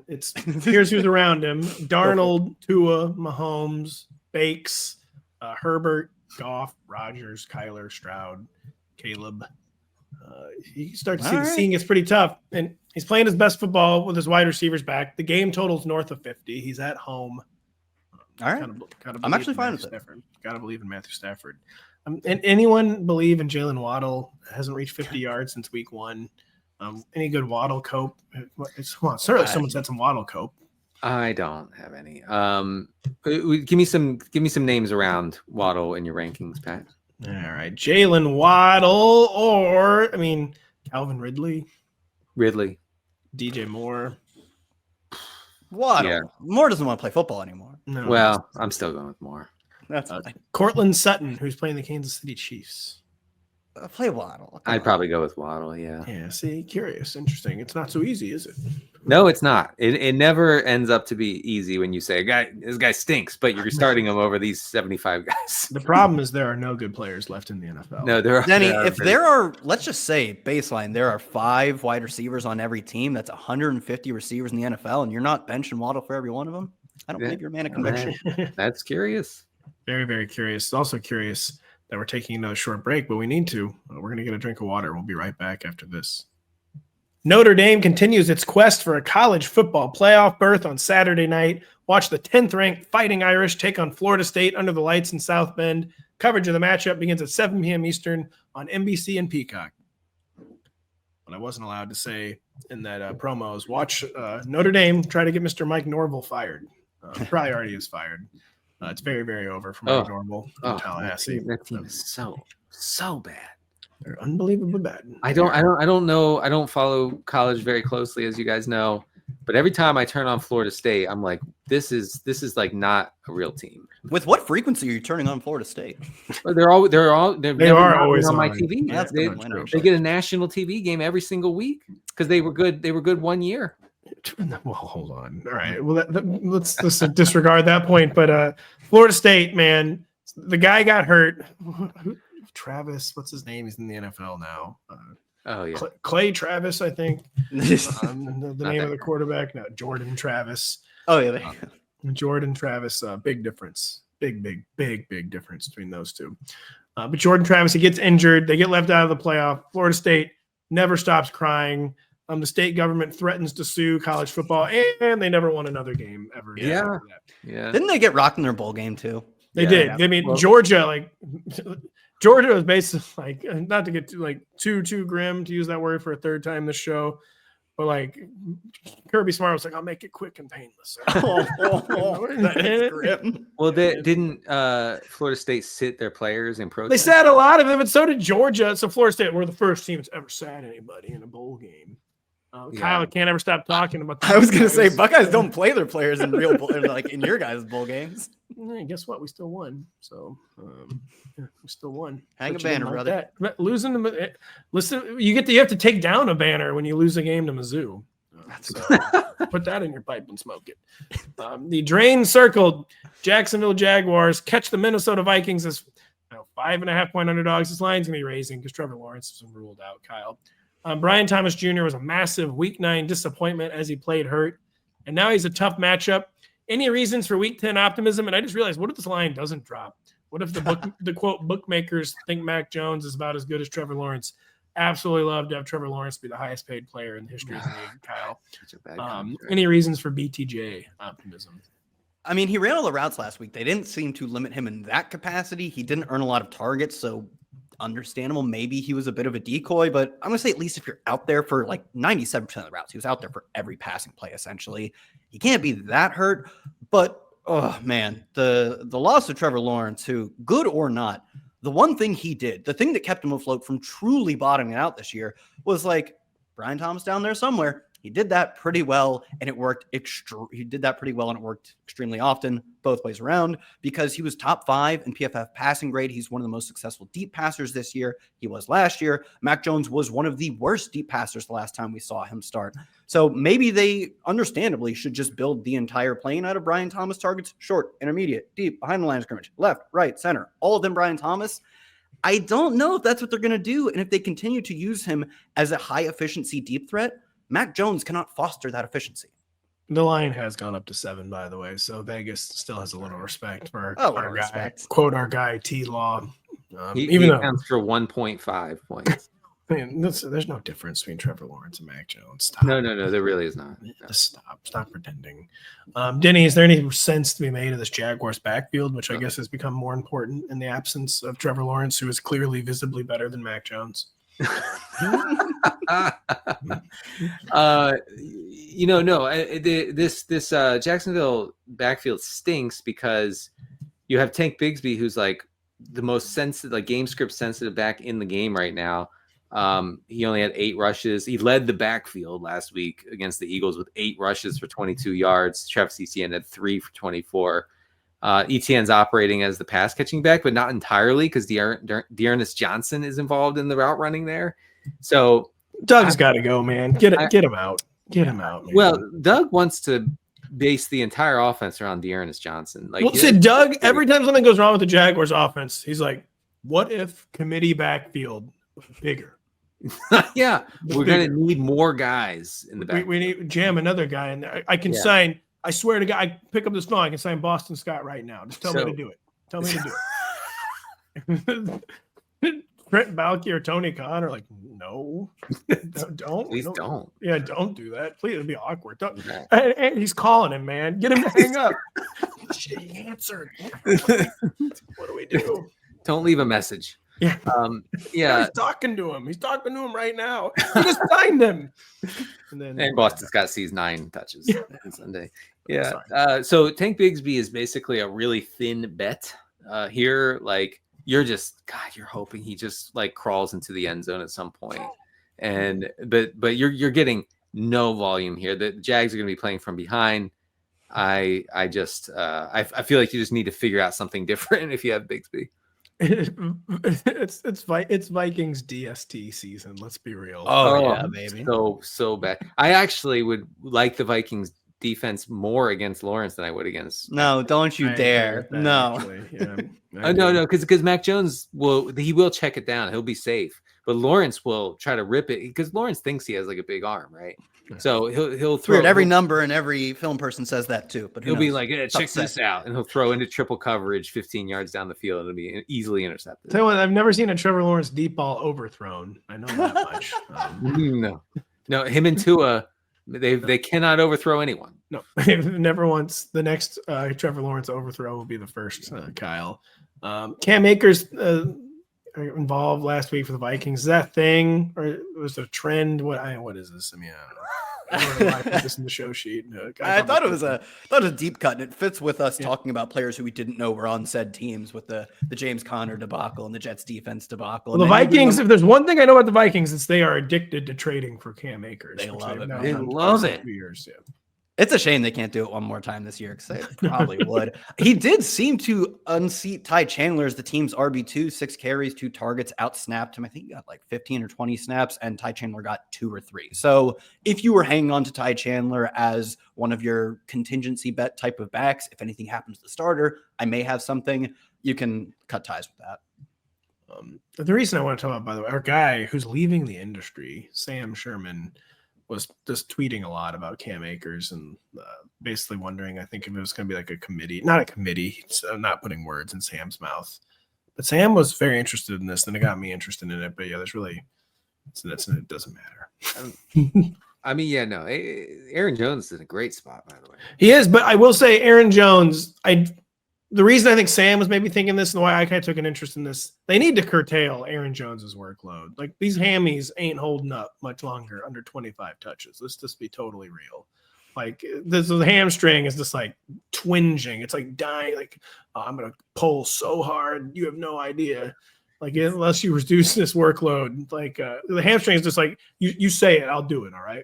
Here's who's around him: Darnold, Tua, Mahomes, Bakes, Herbert, Goff, Rodgers, Kyler, Stroud, Caleb. You start to see the scene gets pretty tough, and he's playing his best football with his wide receivers back. The game total's north of 50. He's at home. All right. I'm actually fine with it. Got to believe in Matthew Stafford. And anyone believe in Jalen Waddle? Hasn't reached 50 yards since week 1. Any good Waddle cope? Certainly someone said some Waddle cope. I don't have any. Give me some names around Waddle in your rankings, Pat. All right, Jalen Waddle, or Calvin Ridley, DJ Moore. Waddle. Yeah. Moore doesn't want to play football anymore. No. Well, I'm still going with Moore. That's fine. Cortland Sutton, who's playing the Kansas City Chiefs. Play Waddle. I'd probably go with Waddle, yeah. Yeah, see, curious, interesting. It's not so easy, is it? No, it's not. It never ends up to be easy when you say, this guy stinks, but you're starting him over these 75 guys. The problem is there are no good players left in the NFL. No, there are. Denny, there are, let's just say, baseline, there are 5 wide receivers on every team. That's 150 receivers in the NFL, and you're not benching Waddle for every one of them? I don't believe you're a man of conviction. That's curious. Very, very curious. It's also curious that we're taking another short break, but we need to. We're going to get a drink of water. We'll be right back after this. Notre Dame continues its quest for a college football playoff berth on Saturday night. Watch the 10th-ranked Fighting Irish take on Florida State under the lights in South Bend. Coverage of the matchup begins at 7 p.m. Eastern on NBC and Peacock. What I wasn't allowed to say in that promo is watch Notre Dame try to get Mr. Mike Norvell fired. Probably already is fired. It's very, very over for Mike Norvell in Tallahassee. That team is so bad. They're unbelievably bad. I don't know. I don't follow college very closely, as you guys know. But every time I turn on Florida State, I'm like, this is like not a real team. With what frequency are you turning on Florida State? They're always on my TV. They get a national TV game every single week because they were good. They were good one year. Well, hold on. All right. Well, let's disregard that point. But Florida State, man, the guy got hurt. Travis, what's his name? He's in the NFL now. Clay Travis, I think. The name of the quarterback. No, Jordan Travis. Oh yeah, Jordan Travis. Big difference. Big difference between those two. But Jordan Travis, he gets injured. They get left out of the playoff. Florida State never stops crying. The state government threatens to sue college football, and they never won another game ever. Yeah. Didn't they get rocked in their bowl game too? They did. I mean, Georgia was basically not to get too grim to use that word for a third time this show. But like Kirby Smart was like, I'll make it quick and painless. That's grim. Well, didn't Florida State sit their players in They protest? sat a lot of them, and so did Georgia. So Florida State were the first team that's ever sat anybody in a bowl game. Kyle can't ever stop talking about. I was gonna say Buckeyes don't play their players in real bowl, like in your guys' bowl games. Guess what? We still won. So we still won. Hang a But you didn't banner, like brother. that. Losing to listen, you have to take down a banner when you lose a game to Mizzou. So put that in your pipe and smoke it. The drain circled. Jacksonville Jaguars catch the Minnesota Vikings as 5.5-point underdogs. This line's gonna be raising because Trevor Lawrence is ruled out. Kyle. Brian Thomas Jr. was a massive Week 9 disappointment as he played hurt, and now he's a tough matchup. Any reasons for Week 10 optimism? And I just realized, what if this line doesn't drop? What if the quote bookmakers think Mac Jones is about as good as Trevor Lawrence? Absolutely love to have Trevor Lawrence be the highest paid player in the history of the league, Kyle. Such a bad contract. Any reasons for BTJ optimism? I mean, he ran all the routes last week. They didn't seem to limit him in that capacity. He didn't earn a lot of targets, so understandable. Maybe he was a bit of a decoy, but I'm going to say at least if you're out there for like 97% of the routes, he was out there for every passing play, essentially. He can't be that hurt, but oh man, the loss of Trevor Lawrence, who, good or not, the one thing he did, the thing that kept him afloat from truly bottoming out this year was like Brian Thomas down there somewhere. He did that pretty well, and it worked. He did that pretty well, and it worked extremely often, both ways around, because he was top 5 in PFF passing grade. He's one of the most successful deep passers this year. He was last year. Mac Jones was one of the worst deep passers the last time we saw him start. So maybe they, understandably, should just build the entire plane out of Brian Thomas targets: short, intermediate, deep, behind the line of scrimmage, left, right, center, all of them Brian Thomas. I don't know if that's what they're going to do, and if they continue to use him as a high-efficiency deep threat, Mac Jones cannot foster that efficiency. The line has gone up to 7, by the way, so Vegas still has a little respect for Oh, our guy. respect. Quote our guy T-Law. He Even though accounts for 1.5 points. man, there's no difference between Trevor Lawrence and Mac Jones. Stop. No, there really is not. Just stop pretending. Denny, is there any sense to be made of this Jaguars backfield, which I guess has become more important in the absence of Trevor Lawrence, who is clearly visibly better than Mac Jones? This Jacksonville backfield stinks because you have Tank Bigsby, who's like the most sensitive, like game script sensitive back in the game right now. He only had 8 rushes. He led the backfield last week against the Eagles with 8 rushes for 22 yards. Travis Etienne had 3 for 24. Etienne's operating as the pass catching back, but not entirely because Dearness Johnson is involved in the route running there. So Doug's got to go, man. Get him out. Get him out, man. Well, Doug wants to base the entire offense around Dearness Johnson. Doug, every time something goes wrong with the Jaguars offense, he's like, what if committee backfield was bigger? Yeah, we're going to need more guys in the back. We need to jam another guy in there. I can sign. I swear to God, I pick up this phone. I can sign Boston Scott right now. Just tell me to do it. Tell me to do it. Trent Baalke or Tony Khan are like, no, don't. Please don't. Yeah, don't do that. Please, it'd be awkward. And he's calling him, man. Get him to hang up. He answered. What do we do? Don't leave a message. Yeah. He's talking to him. He's talking to him right now. He just signed him. And Boston Scott sees 9 touches on Sunday. Yeah. So Tank Bigsby is basically a really thin bet here. Like you're hoping he just like crawls into the end zone at some point. But you're getting no volume here. The Jags are going to be playing from behind. I feel like you just need to figure out something different if you have Bigsby. It's Vikings DST season. Let's be real. Oh yeah, baby. So bad. I actually would like the Vikings defense more against Lawrence than I would against. No, don't you dare. No. No, because Mac Jones will check it down. He'll be safe. But Lawrence will try to rip it because Lawrence thinks he has like a big arm, right? So he'll throw Weird. Every number and every film person says that too. But he'll be like, check this out, and he'll throw into triple coverage 15 yards down the field. It'll be easily intercepted. Tell you what, I've never seen a Trevor Lawrence deep ball overthrown. I know that much. No, him and Tua, they cannot overthrow anyone. No, never once. The next Trevor Lawrence overthrow will be the first. Kyle, Cam Akers involved last week for the Vikings. Is that thing or was it a trend? What is this? I mean, I don't know. I don't know why I put this in the show sheet. I thought it was a deep cut, and it fits with us talking about players who we didn't know were on said teams with the James Conner debacle and the Jets defense debacle. Well, the Vikings, if there's one thing I know about the Vikings, it's they are addicted to trading for Cam Akers. They love it. They love it. 2 years, yeah. It's a shame they can't do it one more time this year because they probably would. He did seem to unseat Ty Chandler as the team's RB2, 6 carries, 2 targets, outsnapped him. I think he got like 15 or 20 snaps, and Ty Chandler got 2 or 3. So if you were hanging on to Ty Chandler as one of your contingency bet type of backs, if anything happens to the starter, I may have something, you can cut ties with that. The reason I want to talk about, by the way, our guy who's leaving the industry, Sam Sherman, was just tweeting a lot about Cam Akers and basically wondering, I think, if it was going to be like a committee, not a committee, I'm not putting words in Sam's mouth, but Sam was very interested in this, and it got me interested in it. But yeah, there's really, it doesn't matter. I mean, yeah, no, Aaron Jones is in a great spot, by the way. He is, but I will say Aaron Jones, the reason I think Sam was maybe thinking this and why I kind of took an interest in this, they need to curtail Aaron Jones's workload. Like, these hammies ain't holding up much longer under 25 touches. Let's just be totally real. Like, the hamstring is just like twinging. It's like dying. Like, I'm going to pull so hard. You have no idea. Like, unless you reduce this workload, like the hamstring is just like, you say it, I'll do it. All right.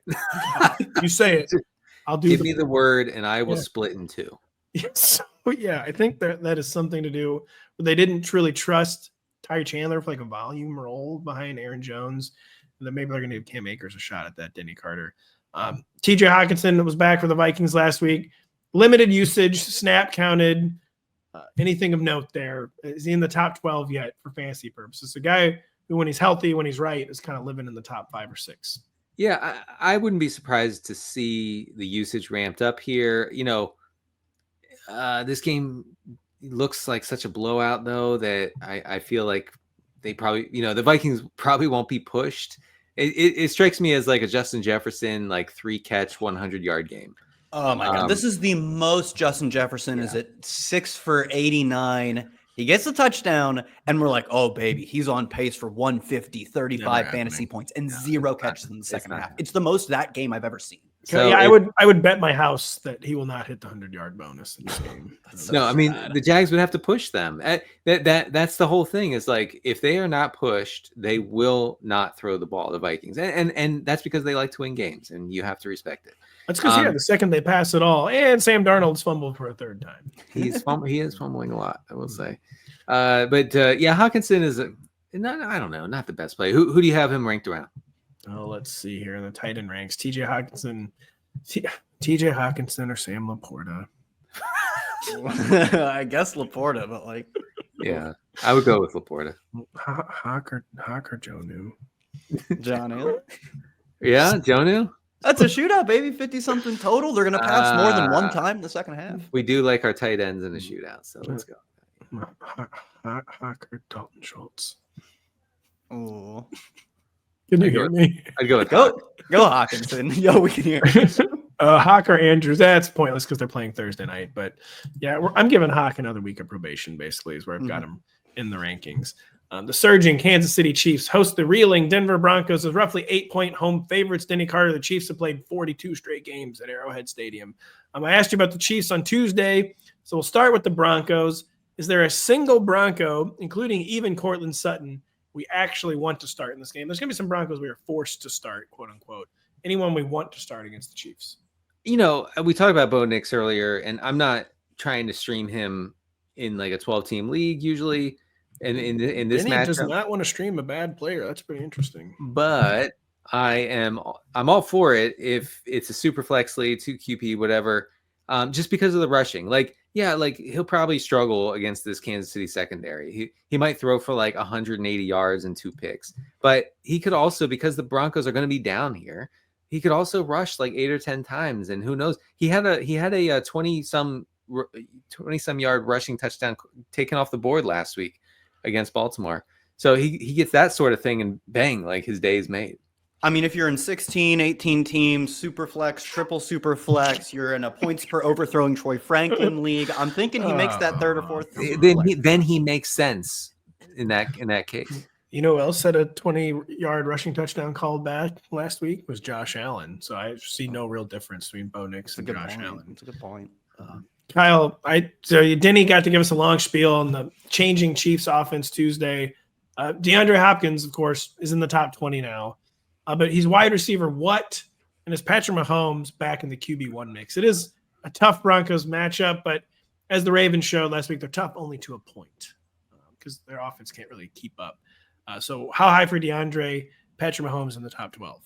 You say it. I'll do it. Give me the word and I will split in 2. So, yeah, I think that is something to do. They didn't truly trust Ty Chandler for like a volume role behind Aaron Jones. And then maybe they're going to give Cam Akers a shot at that, Denny Carter. TJ Hawkinson was back for the Vikings last week. Limited usage, snap counted. Anything of note there? Is he in the top 12 yet for fantasy purposes? A guy who, when he's healthy, when he's right, is kind of living in the top 5 or 6. Yeah, I wouldn't be surprised to see the usage ramped up here. You know, this game looks like such a blowout, though, that I feel like they probably, the Vikings probably won't be pushed. It strikes me as like a Justin Jefferson, like 3-catch, 100-yard game. Oh my God. This is the most Justin Jefferson is at 6 for 89. He gets a touchdown and we're like, oh baby, he's on pace for 150, 35 fantasy points and 0 catches in the second half. It's the most that game I've ever seen. So yeah, I would bet my house that he will not hit the 100-yard bonus in this game. No, I mean the Jags would have to push them. That's the whole thing. Is like if they are not pushed, they will not throw the ball. The Vikings, and that's because they like to win games, and you have to respect it. That's because the second they pass it all, and Sam Darnold's fumbled for a 3rd time. He is fumbling a lot, I will say. But Hawkinson is I don't know, not the best player. Who do you have him ranked around? Oh, let's see here in the tight end ranks. TJ Hawkinson or Sam Laporta. I guess Laporta, but like, yeah, I would go with Laporta. Hawk or Jonnu. Jonnu. Yeah, Jonnu. That's a shootout, baby. 50-something total. They're gonna pass more than one time in the second half. We do like our tight ends in a shootout, so let's go. Hawk or Dalton Schultz. Oh. Can you hear me? I'd go with go Hawkinson. Yo, we can hear. Hawk or Andrews. That's pointless because they're playing Thursday night. But yeah, I'm giving Hawk another week of probation. Basically, is where I've got him in the rankings. The surging Kansas City Chiefs host the reeling Denver Broncos as roughly 8-point home favorites. Denny Carter. The Chiefs have played 42 straight games at Arrowhead Stadium. I asked you about the Chiefs on Tuesday, so we'll start with the Broncos. Is there a single Bronco, including even Courtland Sutton, we actually want to start in this game? There's going to be some Broncos we are forced to start, quote unquote. Anyone we want to start against the Chiefs? We talked about Bo Nix earlier, and I'm not trying to stream him in like a 12-team league usually. And in this match, does not want to stream a bad player. That's pretty interesting. But I'm all for it if it's a super flex league, 2 QP, whatever. Just because of the rushing, like he'll probably struggle against this Kansas City secondary. He might throw for like 180 yards and 2 picks, but he could also, because the Broncos are going to be down here, he could also rush like 8 or 10 times. And who knows? He had a 20-some yard rushing touchdown taken off the board last week against Baltimore. So he gets that sort of thing and bang, like his day is made. I mean, if you're in 16, 18 teams, super flex, triple super flex, you're in a points per overthrowing Troy Franklin league, I'm thinking he makes that 3rd or 4th. Then he makes sense in that case. You know who else had a 20-yard rushing touchdown called back last week was Josh Allen. So I see no real difference between Bo Nix and Josh Allen. That's a good point. Kyle, Denny got to give us a long spiel on the changing Chiefs offense Tuesday. DeAndre Hopkins, of course, is in the top 20 now, but he's wide receiver what? And is Patrick Mahomes back in the QB1 mix? It is a tough Broncos matchup, but as the Ravens showed last week, they're tough only to a point because their offense can't really keep up. So how high for DeAndre? Patrick Mahomes in the top 12?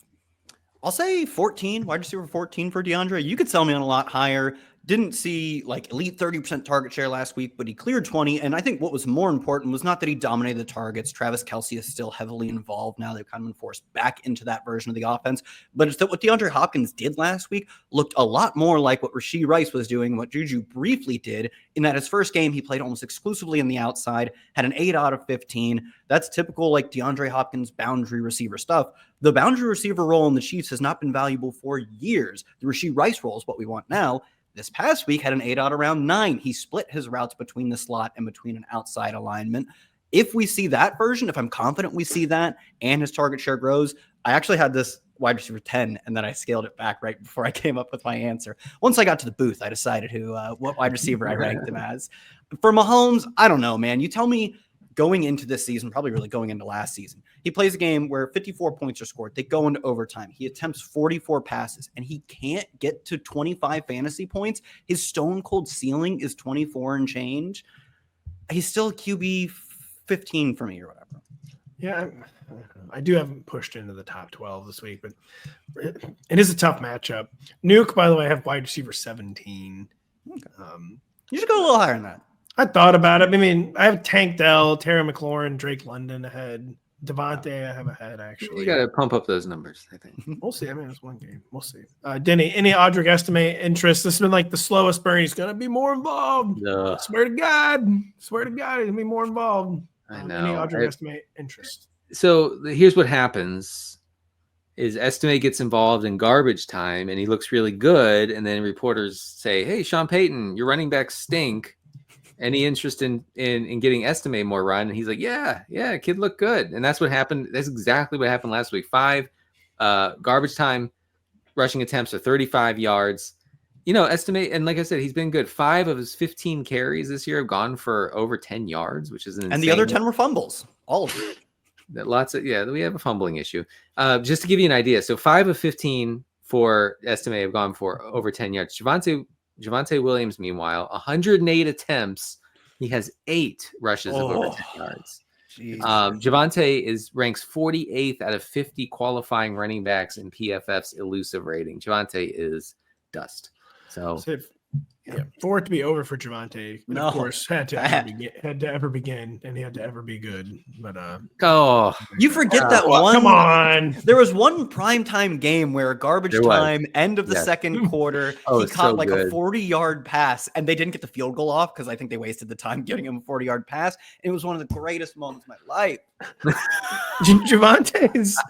I'll say 14, wide receiver 14 for DeAndre. You could sell me on a lot higher. Didn't see like elite 30% target share last week, but he cleared 20. And I think what was more important was not that he dominated the targets. Travis Kelce is still heavily involved now. They've kind of been forced back into that version of the offense. But it's that what DeAndre Hopkins did last week looked a lot more like what Rashee Rice was doing, what Juju briefly did, in that his first game, he played almost exclusively on the outside, had an 8 out of 15. That's typical like DeAndre Hopkins boundary receiver stuff. The boundary receiver role in the Chiefs has not been valuable for years. The Rashee Rice role is what we want now. This past week had an 8 out around 9. He split his routes between the slot and between an outside alignment. If we see that version, if I'm confident we see that and his target share grows, I actually had this wide receiver 10 and then I scaled it back right before I came up with my answer. Once I got to the booth, I decided what wide receiver I ranked him as. For Mahomes, I don't know, man. You tell me going into this season, probably really going into last season, he plays a game where 54 points are scored. They go into overtime. He attempts 44 passes, and he can't get to 25 fantasy points. His stone cold ceiling is 24 and change. He's still QB 15 for me or whatever. Yeah, I do have him pushed into the top 12 this week, but it is a tough matchup. Nuke, by the way, I have wide receiver 17. Okay. You should go a little higher than that. I thought about it. I mean, I have Tank Dell, Terry McLaurin, Drake London ahead. Devontae, I have ahead, actually. You got to pump up those numbers, I think. We'll see. I mean, it's one game. We'll see. Denny, any Audric estimate interest? This has been like the slowest burn. He's going to be more involved. Swear to God. He's going to be more involved. I know. Any Audric estimate interest? So here's what happens is Estimate gets involved in garbage time, and he looks really good, and then reporters say, hey, Sean Payton, your running backs stink. Any interest in getting Estimate more run? And he's like, yeah, kid looked good. And that's what happened. That's exactly what happened last week. 5 garbage time rushing attempts for 35 yards. Estimate, and like I said, he's been good. 5 of his 15 carries this year have gone for over 10 yards, which is insane. And the other 10 were fumbles. All of it. We have a fumbling issue. Just to give you an idea, so 5 of 15 for Estimate have gone for over 10 yards. Javonte Williams, meanwhile, 108 attempts. He has 8 rushes of over 10 yards. Javonte ranks 48th out of 50 qualifying running backs in PFF's elusive rating. Javonte is dust. So for it to be over for Javonte, of course, had to ever begin, and he had to ever be good. But you forget that one. Come on, there was one primetime game where garbage time, end of the second quarter, he caught like a 40-yard pass, and they didn't get the field goal off because I think they wasted the time getting him a 40-yard pass. And it was one of the greatest moments of my life. Javonte's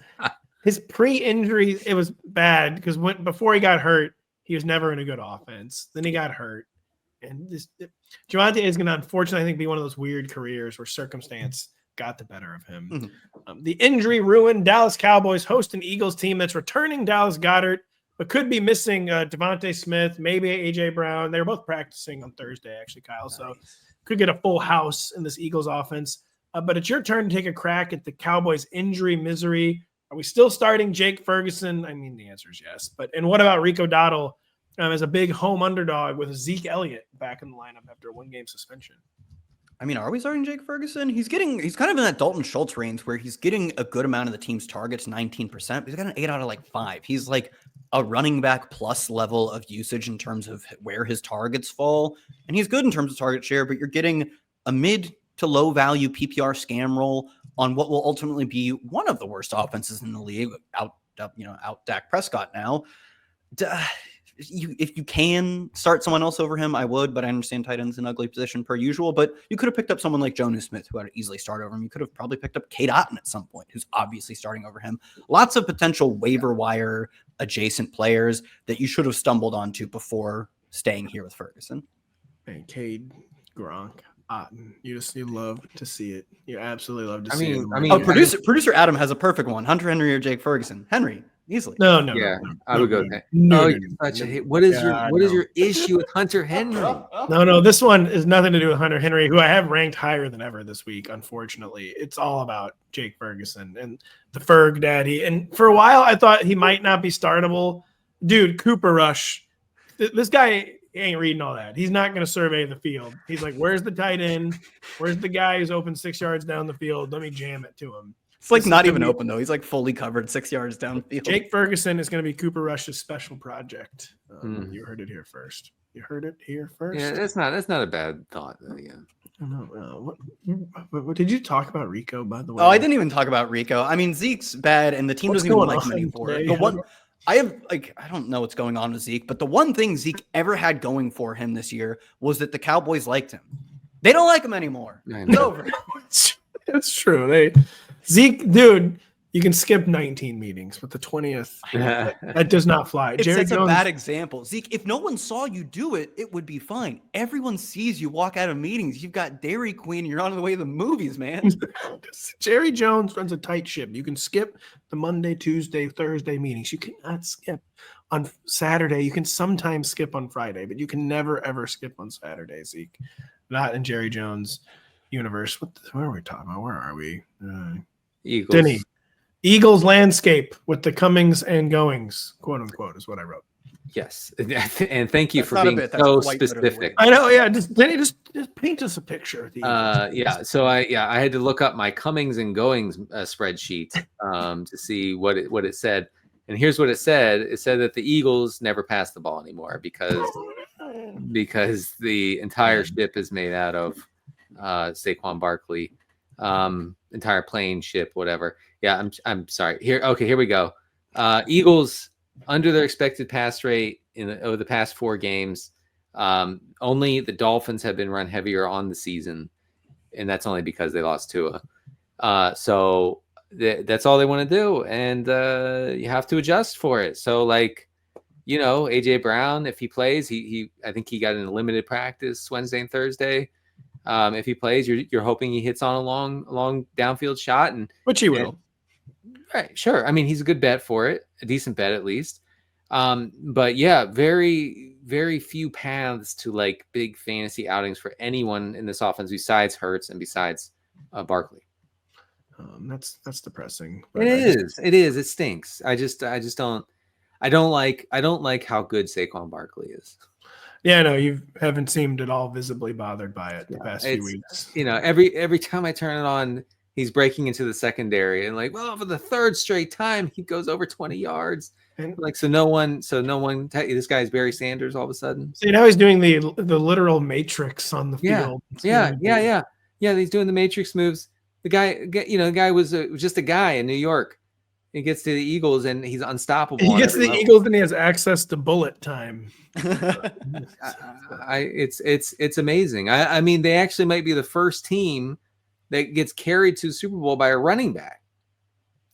his pre-injury, it was bad because before he got hurt, he was never in a good offense. Then he got hurt. And Javonte is going to, unfortunately, I think, be one of those weird careers where circumstance got the better of him. Mm-hmm. The injury ruined Dallas Cowboys host an Eagles team that's returning Dallas Goedert, but could be missing Devontae Smith, maybe A.J. Brown. They were both practicing on Thursday, actually, Kyle. Nice. So could get a full house in this Eagles offense. But it's your turn to take a crack at the Cowboys' injury misery. Are we still starting Jake Ferguson? I mean, the answer is yes. And what about Rico Dowdle as a big home underdog with Zeke Elliott back in the lineup after a 1-game suspension? I mean, are we starting Jake Ferguson? He's kind of in that Dalton Schultz range where he's getting a good amount of the team's targets, 19%. But he's got an 8 out of 5. He's like a running back plus level of usage in terms of where his targets fall. And he's good in terms of target share, but you're getting a mid to low value PPR scam roll on what will ultimately be one of the worst offenses in the league, out Dak Prescott now. If you can start someone else over him, I would, but I understand tight end's an ugly position per usual. But you could have picked up someone like Jonnu Smith, who had easily start over him. You could have probably picked up Cade Otton at some point, who's obviously starting over him. Lots of potential waiver wire adjacent players that you should have stumbled onto before staying here with Ferguson. And Cade, Gronk. You love to see it. You absolutely love to see it. Oh, producer Adam has a perfect one. Hunter Henry or Jake Ferguson? Henry, easily. No. I would go with that. What is your issue with Hunter Henry? No. This one is nothing to do with Hunter Henry, who I have ranked higher than ever this week. Unfortunately, it's all about Jake Ferguson and the Ferg Daddy. And for a while, I thought he might not be startable. Dude, Cooper Rush. This guy ain't reading all that. He's not going to survey the field. He's like, where's the tight end? Where's the guy who's open 6 yards down the field? Let me jam it to him. It's like not even open, though. He's like fully covered 6 yards downfield. Jake Ferguson is going to be Cooper Rush's special project. You heard it here first. Yeah, that's not a bad thought. Again. What did you talk about Rico, by the way? Oh, I didn't even talk about Rico. I mean, Zeke's bad, and the team doesn't even like him anymore. I don't know what's going on with Zeke, but the one thing Zeke ever had going for him this year was that the Cowboys liked him. They don't like him anymore. It's over. It's true. Zeke, dude, you can skip 19 meetings, but the 20th, that does not fly. It's a bad example. Zeke, if no one saw you do it, it would be fine. Everyone sees you walk out of meetings. You've got Dairy Queen. You're on the way to the movies, man. Jerry Jones runs a tight ship. You can skip the Monday, Tuesday, Thursday meetings. You cannot skip on Saturday. You can sometimes skip on Friday, but you can never, ever skip on Saturday, Zeke. Not in Jerry Jones' universe. What are we talking about? Where are we? Eagles. Denny. Eagles landscape with the comings and goings, quote unquote, is what I wrote. Yes, and thank you for being so specific. I know, yeah. Denny, just paint us a picture. So I had to look up my comings and goings spreadsheet to see what it said, and here's what it said. It said that the Eagles never pass the ball anymore because the entire ship is made out of Saquon Barkley, entire plane ship, whatever. Yeah, I'm sorry. Here we go. Eagles under their expected pass rate over the past 4 games. Only the Dolphins have been run heavier on the season, and that's only because they lost Tua. So that's all they want to do, and you have to adjust for it. So, AJ Brown, if he plays, I think he got in a limited practice Wednesday and Thursday. If he plays, you're hoping he hits on a long downfield shot, which he will. Right, sure. I mean, he's a good bet for it, a decent bet at least. But yeah, very, very few paths to big fantasy outings for anyone in this offense besides Hurts and besides Barkley. That's depressing. It is. It stinks. I don't like how good Saquon Barkley is. Yeah, no, you haven't seemed at all visibly bothered by it the past few weeks. Every time I turn it on, he's breaking into the secondary and for the 3rd straight time he goes over 20 yards. And no one. This guy's Barry Sanders all of a sudden. See, now he's doing the literal matrix on the field. Yeah. He's doing the matrix moves. The guy was just a guy in New York. He gets to the Eagles and he's unstoppable. He gets to the Eagles and he has access to bullet time. It's amazing. I mean, they actually might be the first team that gets carried to the Super Bowl by a running back,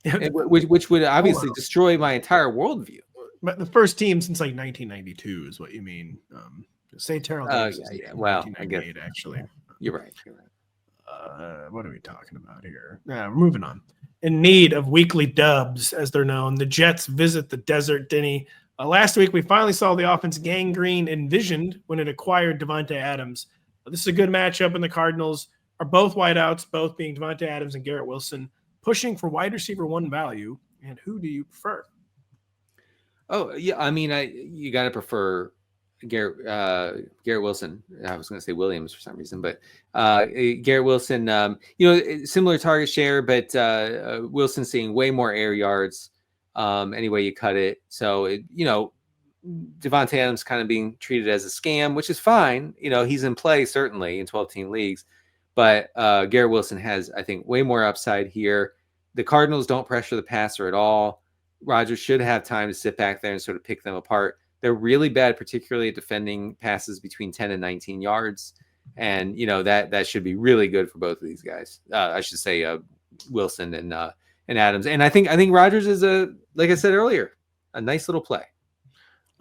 which would obviously destroy my entire worldview. But the first team since 1992 is what you mean. Say Terrell Davis. Yeah. Well, I guess actually, you're right. What are we talking about here? We're moving on. In need of weekly dubs, as they're known, the Jets visit the desert, Denny. Last week, we finally saw the offense gangrene envisioned when it acquired Davante Adams. This is a good matchup, and the Cardinals are both wideouts, both being Davante Adams and Garrett Wilson, pushing for wide receiver 1 value. And who do you prefer? Oh, yeah. I mean, you got to prefer Garrett Wilson. I was going to say Williams for some reason, but Garrett Wilson, similar target share, but Wilson seeing way more air yards any way you cut it. So, Davante Adams kind of being treated as a scam, which is fine. He's in play, certainly, in 12-team leagues. But Garrett Wilson has, I think, way more upside here. The Cardinals don't pressure the passer at all. Rodgers should have time to sit back there and sort of pick them apart. They're really bad, particularly at defending passes between 10 and 19 yards. And, that should be really good for both of these guys. I should say Wilson and Adams. And I think Rodgers is like I said earlier, a nice little play.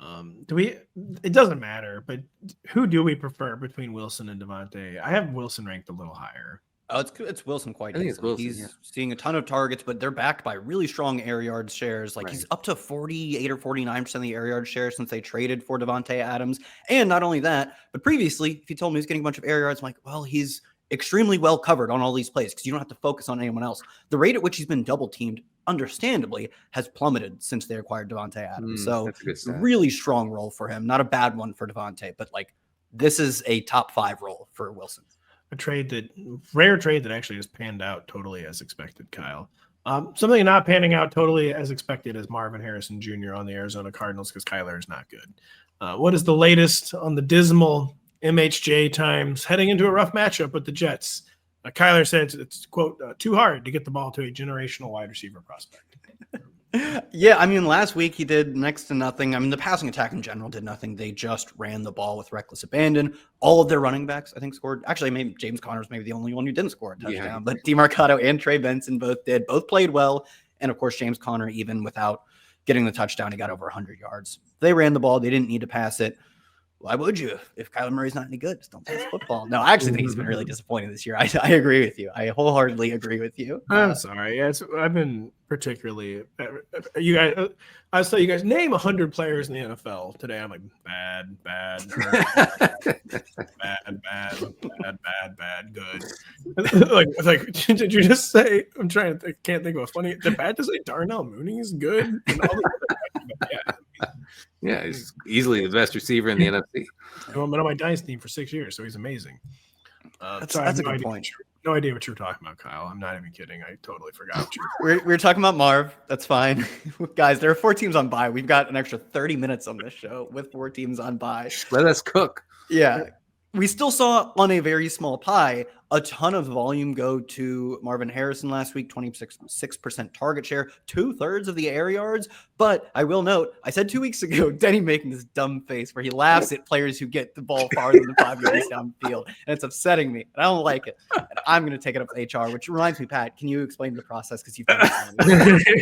It doesn't matter, but who do we prefer between Wilson and Devontae? I have Wilson ranked a little higher. Oh, it's Wilson quite I think it's easily. Wilson, He's yeah. seeing a ton of targets, but they're backed by really strong air yard shares. Like he's up to 48 or 49% of the air yard shares since they traded for Devontae Adams. And not only that, but previously, if you told me he's getting a bunch of air yards, I'm like, well, he's extremely well covered on all these plays because you don't have to focus on anyone else. The rate at which he's been double teamed, understandably, has plummeted since they acquired Devontae Adams. So that's a good stat. really strong role for him. Not a bad one for Devontae, but like this is a top 5 role for Wilson. Rare trade that actually has panned out totally as expected, Kyle. Something not panning out totally as expected is Marvin Harrison Jr. on the Arizona Cardinals because Kyler is not good. What is the latest on the dismal MHJ times heading into a rough matchup with the Jets? Kyler said it's quote, too hard to get the ball to a generational wide receiver prospect. Yeah, I mean, last week he did next to nothing. I mean, the passing attack in general did nothing. They just ran the ball with reckless abandon. All of their running backs, I think, scored. Actually, maybe James Conner was maybe the only one who didn't score a touchdown. But DeMarcado and Trey Benson both did. Both played well. And, of course, James Conner, even without getting the touchdown, he got over 100 yards. They ran the ball. They didn't need to pass it. Why would you? If Kyler Murray's not any good, just don't pass the football. No, I actually think he's been really disappointing this year. I agree with you. I wholeheartedly agree with you. I'm sorry. Yeah, I've been particularly you guys. I saw you guys name 100 players in the NFL today. I'm like bad, good. like, did you just say? I'm trying to think, can't think of a funny. Did bad to say Darnell Mooney's good? Yeah, he's easily the best receiver in the NFC. I've been on my Dynasty team for 6 years, so he's amazing. That's a good point. No idea what you were talking about, Kyle. I'm not even kidding. I totally forgot what you were. We're talking about Marv. That's fine. Guys, there are 4 teams on bye. We've got an extra 30 minutes on this show with 4 teams on bye. Let us cook. Yeah. We still saw on a very small pie a ton of volume go to Marvin Harrison last week, 26% target share, 2/3 of the air yards. But I will note, I said 2 weeks ago, Denny making this dumb face where he laughs at players who get the ball farther than 5 yards downfield. And it's upsetting me. And I don't like it. And I'm going to take it up with HR, which reminds me, Pat, can you explain the process? Because you've been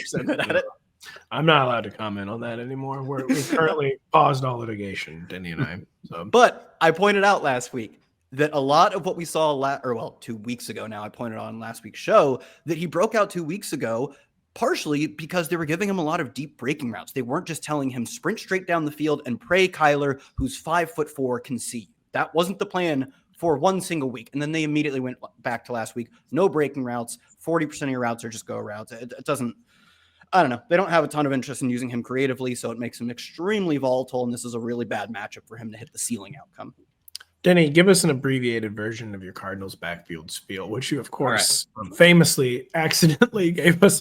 so good at it. I'm not allowed to comment on that anymore. We've currently paused all litigation, Denny and I. So. But I pointed out last week that a lot of what we saw 2 weeks ago now, I pointed on last week's show that he broke out 2 weeks ago, partially because they were giving him a lot of deep breaking routes. They weren't just telling him sprint straight down the field and pray Kyler, who's 5'4", can see you. That wasn't the plan for one single week. And then they immediately went back to last week. No breaking routes. 40% of your routes are just go routes. It doesn't, I don't know. They don't have a ton of interest in using him creatively, so it makes him extremely volatile, and this is a really bad matchup for him to hit the ceiling outcome. Denny, give us an abbreviated version of your Cardinals backfield spiel, which you, of course, famously accidentally gave us.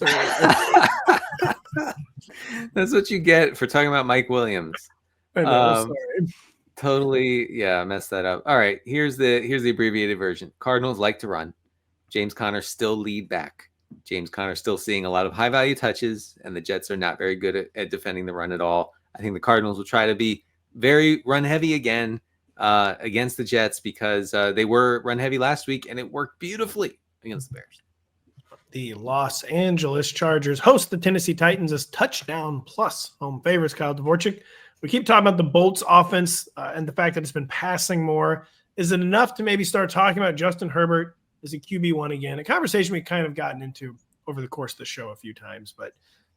That's what you get for talking about Mike Williams. I know, sorry. Totally, yeah, I messed that up. All right, here's the abbreviated version. Cardinals like to run. James Conner still lead back. James Conner still seeing a lot of high-value touches, and the Jets are not very good at defending the run at all. I think the Cardinals will try to be very run-heavy again against the Jets because they were run-heavy last week, and it worked beautifully against the Bears. The Los Angeles Chargers host the Tennessee Titans as touchdown plus home favorites. Kyle Dvorchak. We keep talking about the Bolts offense and the fact that it's been passing more. Is it enough to maybe start talking about Justin Herbert as a QB1 again? A conversation we've kind of gotten into over the course of the show a few times, but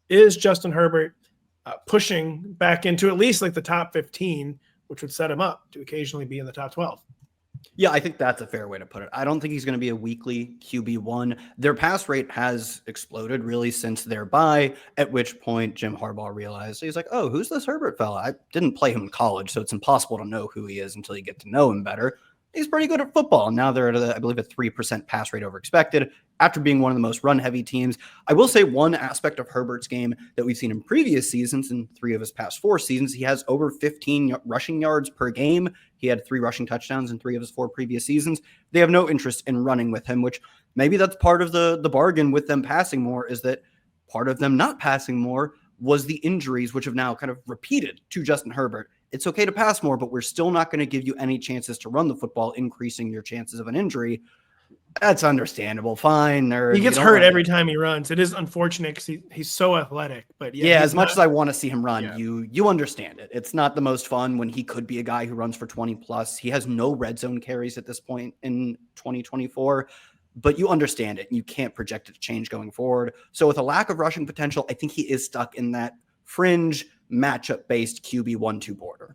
is Justin Herbert pushing back into at least like the top 15, which would set him up to occasionally be in the top 12? Yeah, I think that's a fair way to put it. I don't think he's going to be a weekly QB1. Their pass rate has exploded really since their bye, at which point Jim Harbaugh realized, he's like, oh, who's this Herbert fella? I didn't play him in college, so it's impossible to know who he is until you get to know him better. He's pretty good at football. Now they're at, I believe, a 3% pass rate over expected after being one of the most run-heavy teams. I will say one aspect of Herbert's game that we've seen in previous seasons, in 3 of his past 4 seasons, he has over 15 rushing yards per game. He had 3 rushing touchdowns in 3 of his 4 previous seasons. They have no interest in running with him, which maybe that's part of the bargain with them passing more, is that part of them not passing more was the injuries, which have now kind of repeated to Justin Herbert. It's okay to pass more, but we're still not going to give you any chances to run the football, increasing your chances of an injury. That's understandable. Fine. Nerd. He gets hurt every time he runs. It is unfortunate because he's so athletic. But yeah, as much as I want to see him run, Yeah. you understand it. It's not the most fun when he could be a guy who runs for 20 plus. He has no red zone carries at this point in 2024, but you understand it. And you can't project it to change going forward. So with a lack of rushing potential, I think he is stuck in that fringe matchup-based QB 1-2 border.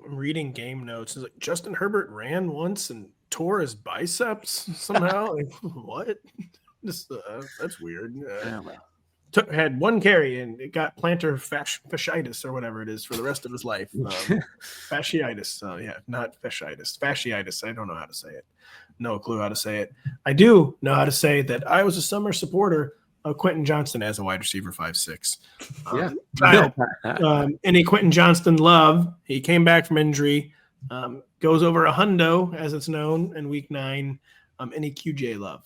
I'm reading game notes. It's like Justin Herbert ran once and tore his biceps somehow. Like, what? Just that's weird. Had one carry and it got plantar fasciitis or whatever it is for the rest of his life. Fasciitis. So yeah, not fasciitis. Fasciitis. I don't know how to say it. No clue how to say it. I do know how to say that I was a summer supporter of Quentin Johnston as a wide receiver 5'6". Any Quentin Johnston love. He came back from injury. Goes over a hundo, as it's known, in week 9. Any QJ love.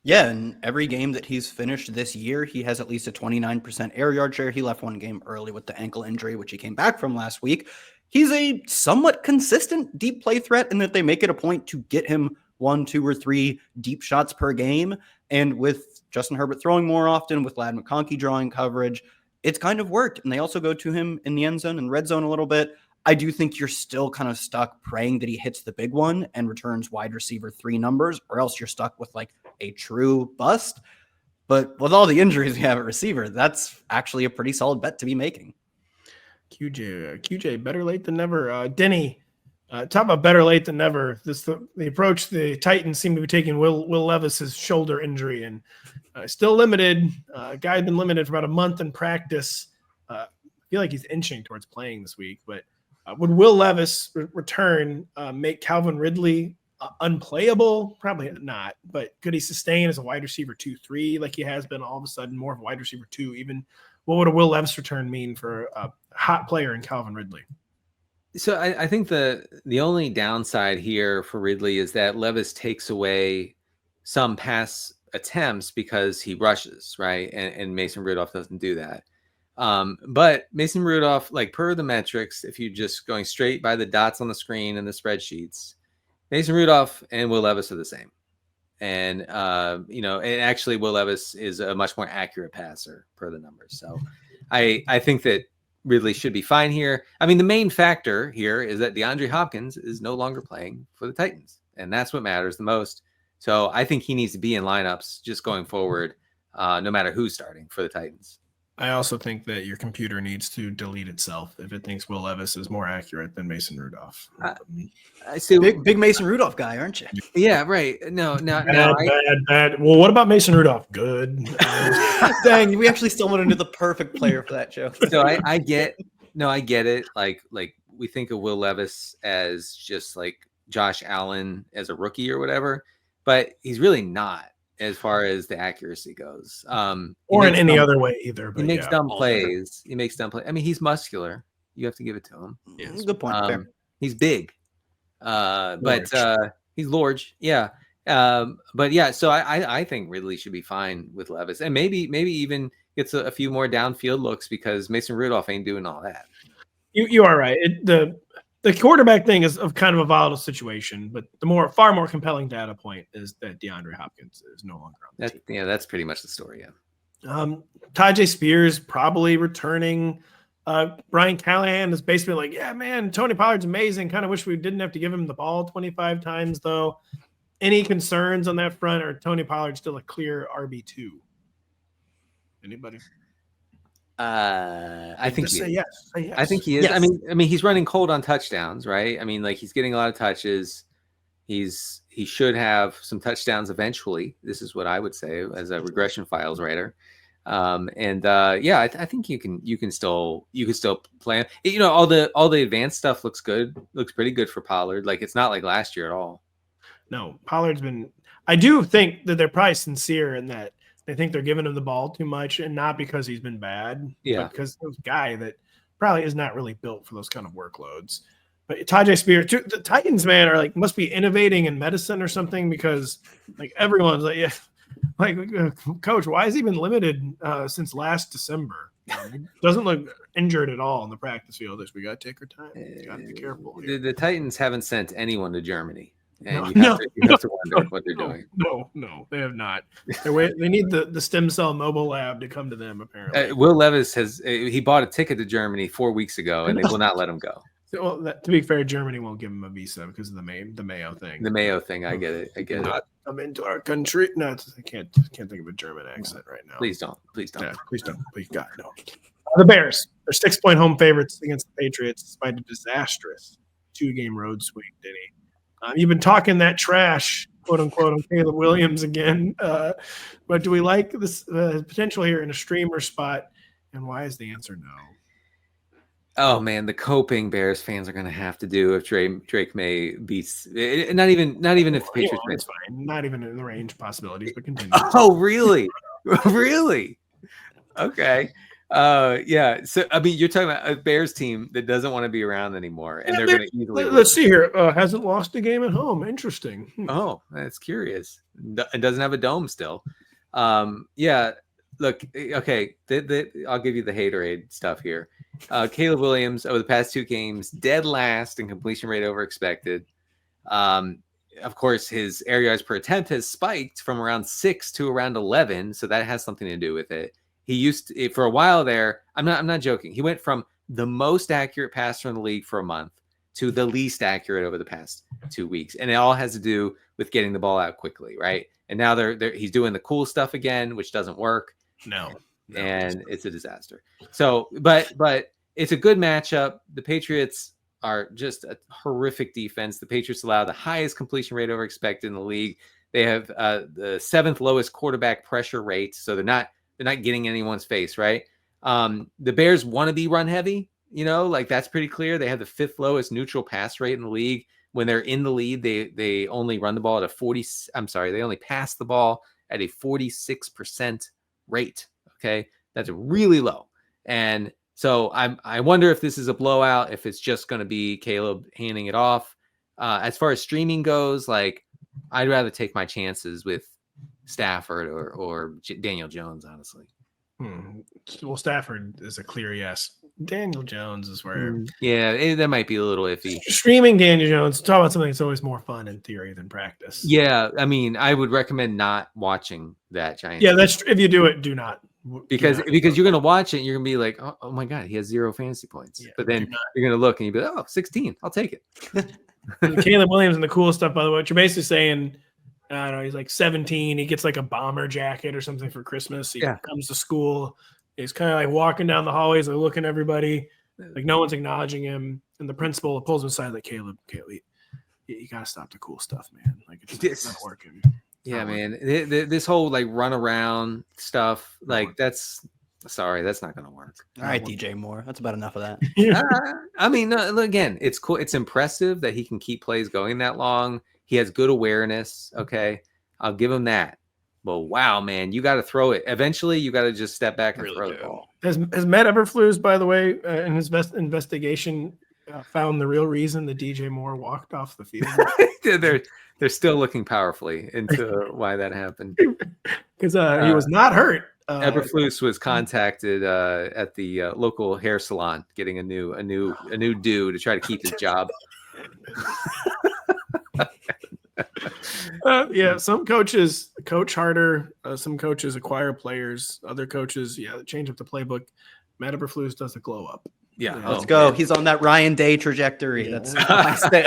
Yeah, and every game that he's finished this year, he has at least a 29% air yard share. He left one game early with the ankle injury, which he came back from last week. He's a somewhat consistent deep play threat in that they make it a point to get him 1, 2, or 3 deep shots per game. And with Justin Herbert throwing more often, with Ladd McConkey drawing coverage, it's kind of worked. And they also go to him in the end zone and red zone a little bit. I do think you're still kind of stuck praying that he hits the big one and returns wide receiver 3 numbers, or else you're stuck with like a true bust. But with all the injuries we have at receiver, that's actually a pretty solid bet to be making. QJ, better late than never. Denny, talk about better late than never. The approach the Titans seem to be taking Will Levis's shoulder injury and still limited. Guy had been limited for about a month in practice. I feel like he's inching towards playing this week, but would Will Levis return make Calvin Ridley unplayable? Probably not, but could he sustain as a wide receiver 2-3 like he has been all of a sudden, more of a wide receiver 2 even? What would a Will Levis return mean for a hot player in Calvin Ridley? So I think the only downside here for Ridley is that Levis takes away some pass attempts because he rushes, right? And Mason Rudolph doesn't do that. But Mason Rudolph, like per the metrics, if you're just going straight by the dots on the screen and the spreadsheets, Mason Rudolph and Will Levis are the same. And, and actually Will Levis is a much more accurate passer per the numbers. So I think that Ridley should be fine here. I mean, the main factor here is that DeAndre Hopkins is no longer playing for the Titans, and that's what matters the most. So I think he needs to be in lineups just going forward, no matter who's starting for the Titans. I also think that your computer needs to delete itself if it thinks Will Levis is more accurate than Mason Rudolph. I see. Big Mason Rudolph guy, aren't you? Yeah, right. No. Bad. Well, what about Mason Rudolph? Good. Dang, we actually stumbled into the perfect player for that joke. So I get it. Like we think of Will Levis as just like Josh Allen as a rookie or whatever, but he's really not as far as the accuracy goes. Or in any other way either. But he makes dumb plays. He makes dumb plays. I mean, he's muscular. You have to give it to him. Yes. Good point. He's big. But he's large. Yeah. But yeah, so I think Ridley should be fine with Levis, and maybe even gets a few more downfield looks because Mason Rudolph ain't doing all that. You are right. The quarterback thing is kind of a volatile situation, but the far more compelling data point is that DeAndre Hopkins is no longer on the team. Yeah, that's pretty much the story. Yeah. Tajay Spears probably returning. Brian Callahan is basically like, yeah, man, Tony Pollard's amazing. Kind of wish we didn't have to give him the ball 25 times, though. Any concerns on that front, or Tony Pollard still a clear RB2? Anybody? I think say yes. Say yes. I think he is. Yes. I mean, he's running cold on touchdowns, right? I mean, like he's getting a lot of touches. He should have some touchdowns eventually. This is what I would say as a regression files writer. I think you can still play him. You know, all the advanced stuff looks good. Looks pretty good for Pollard. Like it's not like last year at all. No, Pollard's been. I do think that they're probably sincere in that they think they're giving him the ball too much, and not because he's been bad, but because he's a guy that probably is not really built for those kind of workloads. But Tajay Spears, the Titans, man, are like must be innovating in medicine or something, because like everyone's like, yeah, like coach, why has he been limited since last December? He doesn't look injured at all in the practice field. We got to take our time. Got to be careful. The Titans haven't sent anyone to Germany. And No, you have to wonder what they're doing. No, they have not. They need the stem cell mobile lab to come to them, apparently. Will Levis he bought a ticket to Germany 4 weeks ago, and they will not let him go. Well, to be fair, Germany won't give him a visa because of the Mayo thing. The Mayo thing, I get it. Not come into our country. No, I can't think of a German accent right now. Please don't. Yeah, please don't. Please God, no. The Bears, they're 6-point home favorites against the Patriots despite a disastrous 2-game road sweep, Denny. You've been talking that trash, quote unquote, on Caleb Williams again. But do we like this potential here in a streamer spot? And why is the answer no? Oh man, the coping Bears fans are going to have to do if Drake May beats. Not even if the Patriots win. It's fine. Not even in the range of possibilities, but continue. Oh really? Really? Okay. Yeah. So I mean, you're talking about a Bears team that doesn't want to be around anymore, and they're going to easily. Let's see here. Hasn't lost a game at home. Interesting. Oh, that's curious. It doesn't have a dome still. Yeah. Look. Okay. I'll give you the haterade stuff here. Caleb Williams over the past 2 games, dead last in completion rate over expected. Of course, his air yards per attempt has spiked from around 6 to around 11, so that has something to do with it. He used to, for a while there. I'm not joking. He went from the most accurate passer in the league for a month to the least accurate over the past 2 weeks, and it all has to do with getting the ball out quickly, right? And now he's doing the cool stuff again, which doesn't work. No, and it's a disaster. So, but it's a good matchup. The Patriots are just a horrific defense. The Patriots allow the highest completion rate over expected in the league. They have the 7th lowest quarterback pressure rate, so they're not getting anyone's face, right? The Bears want to be run heavy, like that's pretty clear. They have the 5th lowest neutral pass rate in the league. When they're in the lead, they only run the ball at they only pass the ball at a 46% rate. Okay, that's really low. And so I wonder if this is a blowout, if it's just going to be Caleb handing it off. As far as streaming goes, like I'd rather take my chances with Stafford or Daniel Jones, honestly. Well, Stafford is a clear yes. Daniel Jones is where that might be a little iffy. Streaming Daniel Jones, talk about something that's always more fun in theory than practice. Yeah, I mean, I would recommend not watching that Giants. Yeah, that's if you do it, do not. Because you're going to watch it and you're going to be like, oh my God, he has 0 fantasy points. Yeah, but then you're going to look and you'll be like, 16, I'll take it. Caleb Williams and the cool stuff, by the way, what you're basically saying, I don't know, he's like 17. He gets like a bomber jacket or something for Christmas. He comes to school. He's kind of like walking down the hallways, like looking at everybody, like no one's acknowledging him. And the principal pulls him aside, like, Caleb, you got to stop the cool stuff, man. Like, it's not working. Yeah, man. This whole like run around stuff, like that's not going to work. All right, DJ Moore. That's about enough of that. I mean, again, it's cool. It's impressive that he can keep plays going that long. He has good awareness. Okay, I'll give him that. But wow, man, you got to throw it. Eventually, you got to just step back and throw the ball. Has Matt Eberflus, by the way, in his investigation, found the real reason that DJ Moore walked off the field? They're still looking powerfully into why that happened. Because he was not hurt. Eberflus was contacted at the local hair salon, getting a new do to try to keep his job. Some coaches coach harder. Some coaches acquire players. Other coaches, change up the playbook. Matt Eberflus does the glow up. Yeah, let's go. Man. He's on that Ryan Day trajectory. Yeah. That's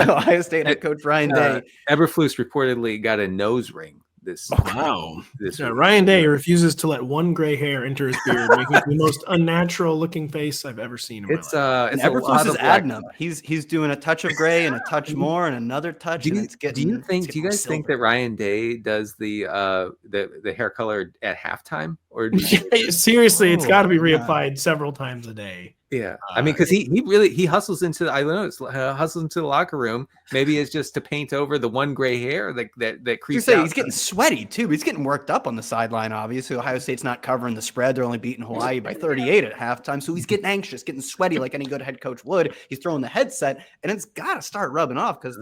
Ohio State head coach Ryan Day. Eberflus reportedly got a nose ring. Ryan Day refuses to let one gray hair enter his beard, making the most unnatural looking face I've ever seen in my life. And Eberflus is adding them. He's doing a touch of gray and a touch more and another touch. Do you guys think that Ryan Day does the hair color at halftime? Or seriously, it's got to be reapplied several times a day. Yeah, I mean, because he hustles into the locker room. Maybe it's just to paint over the one gray hair that creeps out. He's getting sweaty too. He's getting worked up on the sideline. Obviously, Ohio State's not covering the spread. They're only beating Hawaii by 38 at halftime. So he's getting anxious, getting sweaty like any good head coach would. He's throwing the headset, and it's got to start rubbing off because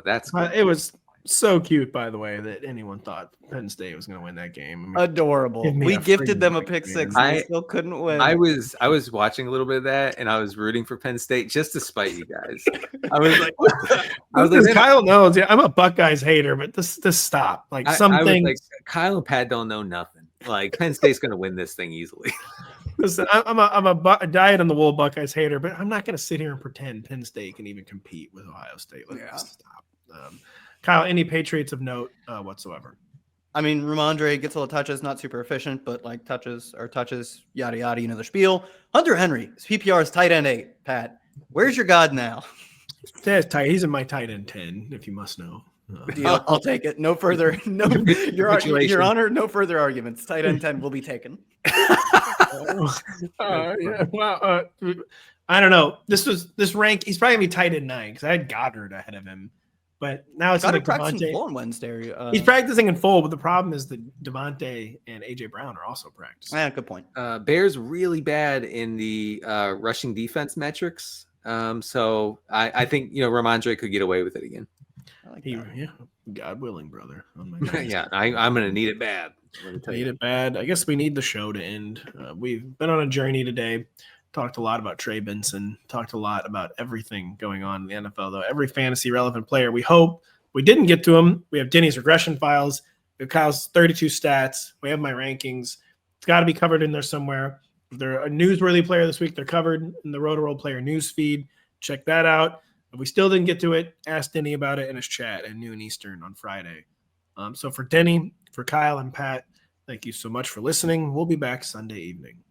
that's it was So cute, by the way, that anyone thought Penn State was going to win that game. I mean, Adorable. give me We a gifted freaking them a break, pick man. six. And they still couldn't win. I was watching a little bit of that, and I was rooting for Penn State just to spite you guys. I was like, Because Kyle knows, yeah, I'm a Buckeyes hater, but this stop. Like I was like, Kyle and Pat don't know nothing. Like Penn State's going to win this thing easily. Listen, I'm a diet on the wool Buckeyes hater, but I'm not going to sit here and pretend Penn State can even compete with Ohio State. Let's stop. Kyle, any Patriots of note whatsoever? I mean, Ramondre gets a little touches, not super efficient, but like touches, yada yada. You know the spiel. Hunter Henry, PPR's tight end 8. Pat, where's your god now? That's tight. He's in my tight end 10, if you must know. Deal. I'll take it. No further. No, your honor. No further arguments. Tight end 10 will be taken. Yeah. Well, I don't know. This rank. He's probably gonna be tight end 9 because I had Goddard ahead of him. But now it's like practicing full on Wednesday. He's practicing in full, but the problem is that Devontae and AJ Brown are also practicing. Yeah, good point. Bears really bad in the rushing defense metrics. So I think Ramondre could get away with it again. I like Yeah, God willing, brother. Oh my God. Yeah, I'm gonna need it bad. Need it bad. I guess we need the show to end. We've been on a journey today. Talked a lot about Trey Benson. Talked a lot about everything going on in the NFL, though. Every fantasy relevant player. We hope we didn't get to him. We have Denny's regression files. We have Kyle's 32 stats. We have my rankings. It's got to be covered in there somewhere. If they're a newsworthy player this week, they're covered in the Rotoworld player news feed. Check that out. If we still didn't get to it, ask Denny about it in his chat at noon Eastern on Friday. So for Denny, for Kyle and Pat, thank you so much for listening. We'll be back Sunday evening.